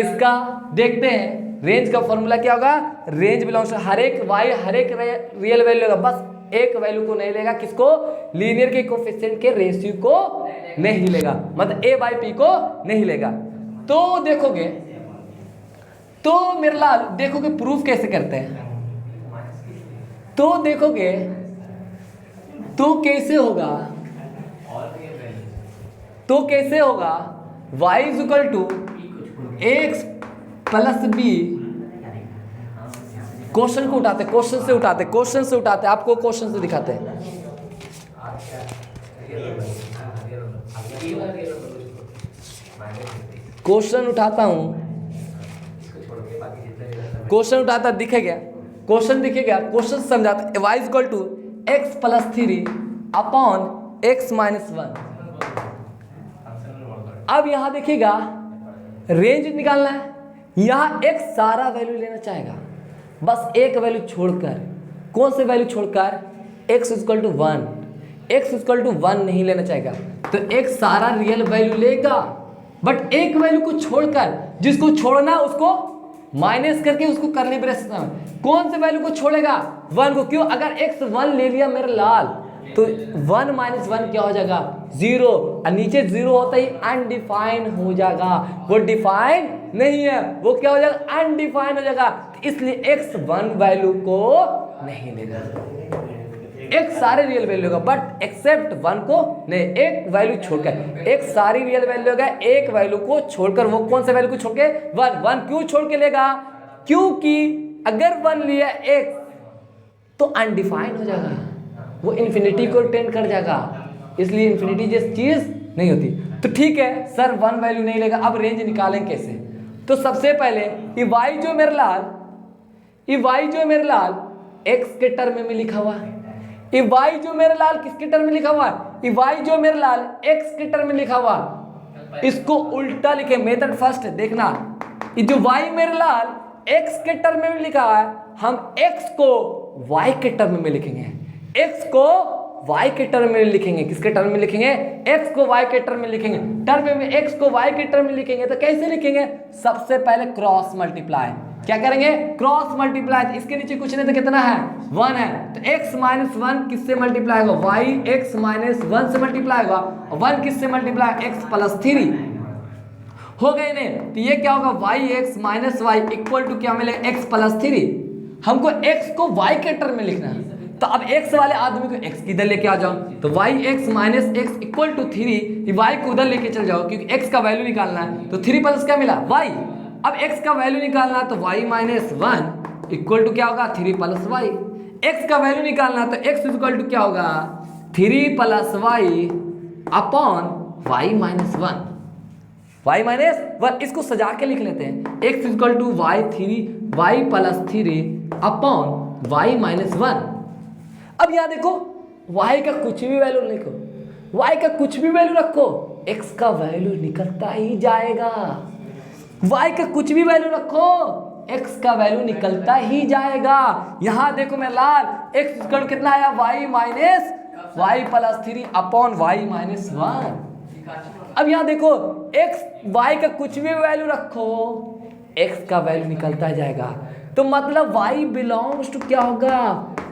इसका देखते हैं। रेंज का फॉर्मूला क्या होगा? रेंज बिलोंग्स टू हर एक रियल वैल्यू होगा, बस एक वैल्यू को नहीं लेगा। किसको? लीनियर के कोफिशिएंट के रेशियो को नहीं लेगा, मतलब a बाई पी को नहीं लेगा। तो देखोगे तो मेरे लाल देखोगे प्रूफ कैसे करते हैं, तो देखोगे तो कैसे होगा y is equal to X plus B. Question को उठाते, क्वेश्चन से उठाते, आपको क्वेश्चन से दिखाते हैं। क्वेश्चन उठाता हूं, क्वेश्चन उठाता दिखेगा, क्वेश्चन समझाते। y is equal to X plus 3 upon X minus 1। अब यहां देखिएगा रेंज निकालना है, यहां x सारा वैल्यू लेना चाहेगा, बस एक वैल्यू छोड़कर। कौन से वैल्यू छोड़कर? x equal to 1, x equal to 1 नहीं लेना चाहेगा, तो x सारा रियल वैल्यू लेगा, बट एक वैल्यू को छोड़कर, जिसको छोड़ना उसको माइनस करके उसको करली ब्रेसेस में। कौन से वैल्यू को छोड़ेगा? 1 को। क्यों? अगर x 1 ले लिया मेरा लाल तो 1 माइनस 1 क्या हो जाएगा? 0, और नीचे 0 होता ही अनडिफाइन हो जाएगा, वो डिफाइन नहीं है, वो क्या हो जाएगा? अनडिफाइन हो जाएगा। इसलिए x 1 वैल्यू को नहीं लेगा, x सारे रियल वैल्यू होगा, बट एक्सेप्ट 1 को नहीं, एक वैल्यू छोड़कर। x सारी रियल वैल्यू होगा, एक वैल्यू को छोड़कर। वो कौन से वैल्यू को छोड़ के? 1 क्यों छोड़ के लेगा? क्योंकि अगर 1 लिया x तो अनडिफाइन हो जाएगा, वो इन्फिनिटी को टेंड कर जाएगा, इसलिए इन्फिनिटी जैसी चीज नहीं होती। तो ठीक है सर 1 वैल्यू नहीं लेगा, अब रेंज निकालें कैसे? तो सबसे पहले ये y जो मेरे लाल x के टर्म में लिखा हुआ है, ये y जो मेरे लाल किसके टर्म में लिखा हुआ है? ये y जो मेरे लाल x के टर्म में लिखा हुआ, इसको उल्टा लिखे। मेथड फर्स्ट देखना, ये जो y मेरे लाल x के टर्म में लिखा है, हम x को y के टर्म में लिखेंगे, x को y के टर्म में लिखेंगे। किसके टर्म में लिखेंगे? x को y के टर्म में लिखेंगे। टर्म में x को y के टर्म में लिखेंगे तो कैसे लिखेंगे? सबसे पहले क्रॉस मल्टीप्लाई। क्या करेंगे? Cross multiply. इसके नीचे कुछ नहीं तो कितना है? 1 है, तो x माइनस 1 किससे मल्टीप्लाई होगा? y x माइनस 1 से मल्टीप्लाई होगा, और 1 किससे मल्टीप्लाई? x प्लस 3 हो गए ने। तो ये क्या होगा? y x minus y equal to क्या मिलेगा? x plus 3। हमको x को y के टर्म में लिखना है, तो अब x वाले आदमी को x इधर लेके आ जाओ, तो y x minus x equal to 3, y को उधर लेके चल जाओ क्योंकि x का वैल्यू निकालना है। तो 3 प्लस क्या मिला? y। अब x का वैल्यू निकालना है तो y माइनस 1 इक्वल टू क्या होगा? 3 प्लस y। x का वैल्यू निकालना है तो x इक्वल टू क्या होगा? 3 plus y upon y minus 1। y minus 1 इसको सजा के लिख लेते हैं, x equal to y plus 3 upon y minus 1। अब यहाँ देखो y का कुछ भी वैल्यू लिखो, y का कुछ भी वैल्यू रखो x का वैल्यू निकलता ही जाएगा। y का कुछ भी वैल्यू रखो x का वैल्यू निकलता ही जाएगा। यहां देखो मैं लाल x इक्वल कितना आया y minus y plus 3 upon y minus 1। अब यहां देखो x y का कुछ भी वैल्यू रखो x का वैल्यू निकलता ही जाएगा। तो मतलब y बिलोंग्स टू क्या होगा,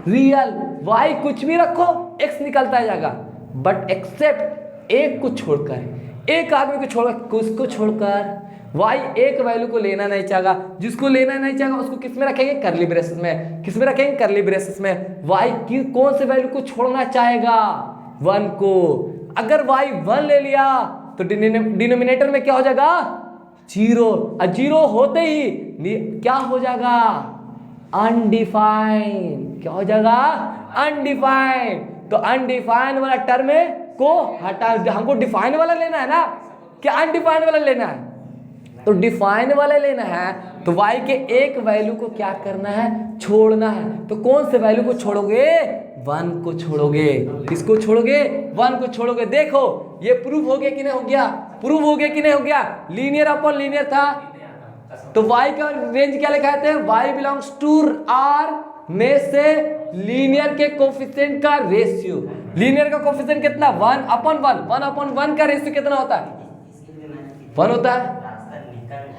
रियल। y कुछ भी रखो x निकलता ही जाएगा, बट एक्सेप्ट एक को छोड़कर, एक आदमी को छोड़कर, किसको छोड़कर, y एक वैल्यू को लेना नहीं चाहेगा। जिसको लेना नहीं चाहेगा उसको किस में रखेंगे, करली ब्रेसेस में। किस में रखेंगे, करली ब्रेसेस में। y की कौन से वैल्यू को छोड़ना चाहेगा, 1 को। अगर y 1 ले लिया तो डिनोमिनेटर में क्या हो जाएगा, 0। और 0 होते ही क्या हो जाएगा, अनडिफाइंड। क्या हो जाएगा, अनडिफाइंड। तो अनडिफाइंड वाला टर्म को हटा, हमको डिफाइन वाला लेना है ना, क्या अनडिफाइंड वाला लेना है, तो डिफाइन वाला लेना है। तो y के एक वैल्यू को क्या करना है, छोड़ना है। तो कौन से वैल्यू को छोड़ोगे, 1 को छोड़ोगे। किसको छोड़ोगे, 1 को छोड़ोगे। देखो ये प्रूफ हो गया कि नहीं हो गया, प्रूफ हो गया कि नहीं हो गया। लीनियर अपॉन लीनियर था, तो y का रेंज क्या लिखा है, y बिलोंग्स टू R में से लीनियर के कोफिशिएंट का रेशियो। लीनियर का कोफिशिएंट कितना, 1 अपॉन 1। 1 अपॉन 1 का रेशियो कितना होता है, 1 होता है।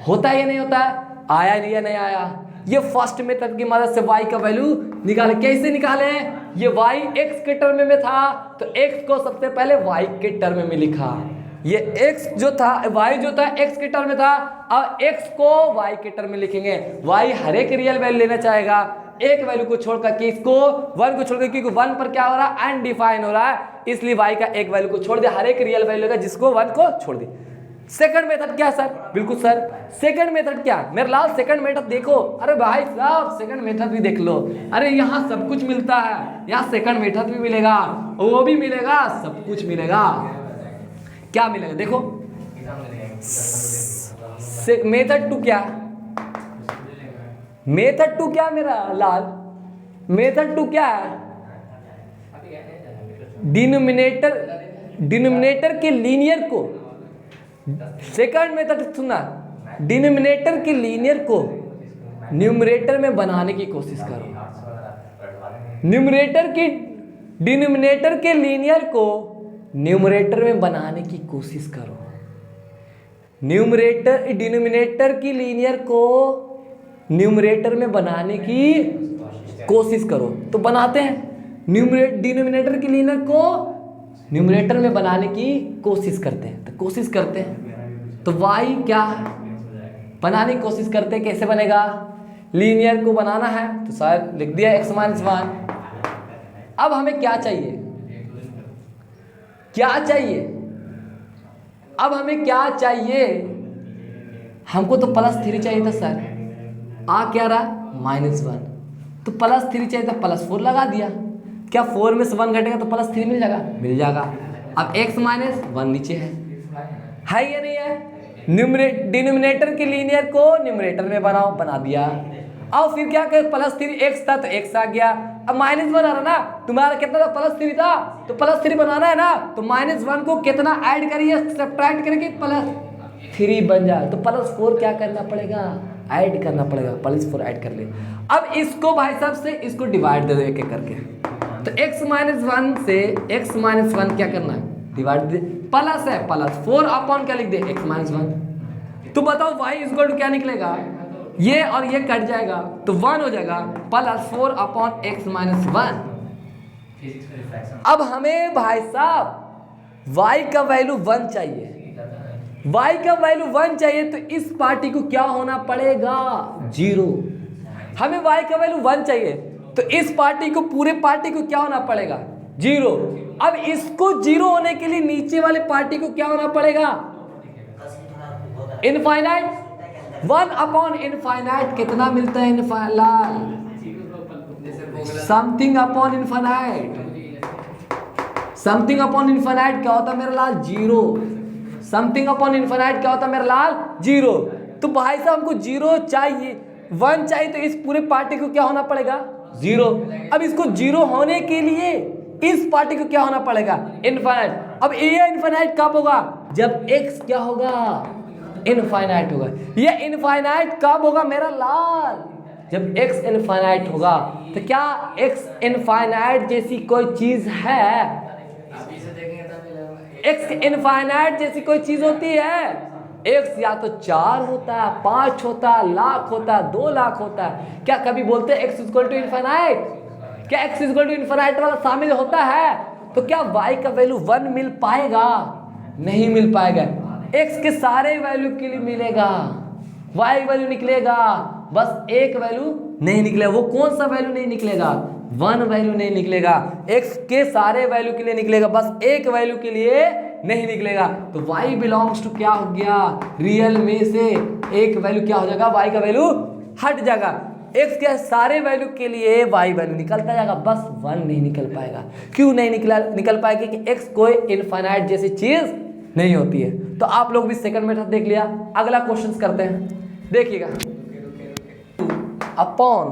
होता है या नहीं होता है, आया नहीं या नहीं आया। ये फर्स्ट मेथड की मदद से y का वैल्यू निकाले। कैसे निकाले, ये y x के टर्म में था तो x को सबसे पहले y के टर्म में लिखा। ये x जो था, y जो था x के टर्म में था, अब x को y के टर्म में लिखेंगे। y हर एक रियल वैल्यू लेना चाहेगा, एक वैल्यू को छोड़कर, किसको, 1 को छोड़कर, क्योंकि 1 पर क्या हो रहा है, अनडिफाइन हो रहा है, इसलिए y का एक वैल्यू को छोड़ दिया, हर एक रियल वैल्यू का जिसको 1 को छोड़ दिया। सेकंड मेथड क्या है सर, बिल्कुल सर, सेकंड मेथड क्या, मेरे लाल सेकंड मेथड देखो। अरे भाई साहब सेकंड मेथड भी देख लो, अरे यहाँ सब कुछ मिलता है, यहाँ सेकंड मेथड भी मिलेगा, वो भी मिलेगा, सब कुछ मिलेगा। क्या मिलेगा देखो, मेथड 2 क्या, मेथड 2 क्या मेरा लाल, मेथड 2 क्या है, डिनोमिनेटर के लीनियर को, सेकंड मेथड सुनना, डिनोमिनेटर के लीनियर को न्यूमरेटर में बनाने की कोशिश करो। डिनोमिनेटर के लीनियर को न्यूमरेटर में बनाने की कोशिश करो। डिनोमिनेटर की लीनियर को न्यूमरेटर में बनाने की कोशिश करो। तो बनाते हैं, डिनोमिनेटर की लीनियर को न्यूमरेटर में बनाने की कोशिश करते हैं। तो कोशिश करते हैं तो y क्या है, बनाने की कोशिश करते हैं, कैसे बनेगा, लीनियर को बनाना है तो शायद लिख दिया x माइनस 1। अब हमें क्या चाहिए, क्या चाहिए, अब हमें क्या चाहिए, हमको तो +3 चाहिए था सर, आ क्या रहा -1, तो +3 चाहिए था, +4 लगा दिया। क्या 4 में से 1 घटेगा तो +3 मिल जाएगा, मिल जाएगा। अब x माइनस 1 नीचे है या नहीं है। डिनोमिनेटर के लीनियर को न्यूमरेटर में बनाओ, बना दिया। अब फिर क्या करें, +3 x था तो x आ गया, अब -1 आ रहा ना, तुम्हारा कितना था, +3 था तो +3 बनाना है ना, तो -1 को कितना ऐड करिए, सब्ट्रैक्ट करके +3 बन जाए, तो +4 क्या करना पड़ेगा, ऐड करना पड़ेगा, +4 ऐड कर ले। अब इसको भाई साहब से इसको डिवाइड दे दो एक एक करके, तो x माइनस 1 से x माइनस 1 क्या करना है, डिवाइड दे, प्लस है, +4 अपॉन क्या लिख दे, x माइनस 1। तो बताओ y इक्वल टू क्या निकलेगा, ये और ये कट जाएगा तो 1 हो जाएगा, +4 अपॉन x माइनस 1। अब हमें भाई साहब y का वैल्यू 1 चाहिए, y का वैल्यू 1 चाहिए, तो इस पार्टी को क्या होना पड़ेगा, 0। हमें y का वैल्यू 1 चाहिए तो इस पार्टी को, पूरे पार्टी को क्या होना पड़ेगा, 0। अब इसको 0 होने के लिए नीचे वाले पार्टी को क्या होना पड़ेगा, इनफाइनाइट। 1 अपॉन इनफाइनाइट कितना मिलता है, लाल, something upon infinite. Something upon infinite क्या होता है मेरा लाल, 0। समथिंग अपॉन इनफाइनाइट क्या होता है मेरा लाल, 0। तो भाई साहब हमको 0 चाहिए, 1 चाहिए, तो इस पूरे पार्टी को क्या होना पड़ेगा, 0। अब इसको 0 होने के लिए इस पार्टी को क्या होना पड़ेगा, इनफाइनाइट। अब ये इनफाइनाइट कब होगा? जब x क्या होगा? इनफाइनाइट होगा। ये इनफाइनाइट कब होगा मेरा लाल? जब x इनफाइनाइट होगा। तो क्या x इनफाइनाइट जैसी कोई चीज है? x इनफाइनाइट जैसी कोई चीज होती है? x या तो 4 होता है, 5 होता है, लाख होता है, 2 लाख होता है। क्या कभी बोलते हैं x इक्वल टू इनफाइनाइट? क्या x इक्वल टू इनफाइनाइट वाला शामिल होता है? तो क्या y का वैल्यू 1 मिल पाएगा? नहीं मिल पाएगा। x के सारे वैल्यू के लिए मिलेगा, y वैल्यू निकलेगा, बस एक वैल्यू नहीं निकलेगा। वो कौन सा वैल्यू नहीं निकलेगा? 1 वैल्यू नहीं निकलेगा। x के सारे वैल्यू के लिए निकलेगा, बस एक वैल्यू के लिए नहीं निकलेगा। तो y बिलोंग्स टू क्या हो गया? रियल में से एक वैल्यू क्या हो जाएगा? y का वैल्यू हट जाएगा। x के सारे वैल्यू के लिए y वैल्यू निकलता जाएगा, बस 1 नहीं निकल पाएगा। क्यों नहीं निकल पाएगा? कि x कोई इनफाइनाइट जैसी चीज नहीं होती है। तो आप लोग भी सेकंड मेथड देख लिया। अगला क्वेश्चन करते हैं, देखिएगा। अपॉन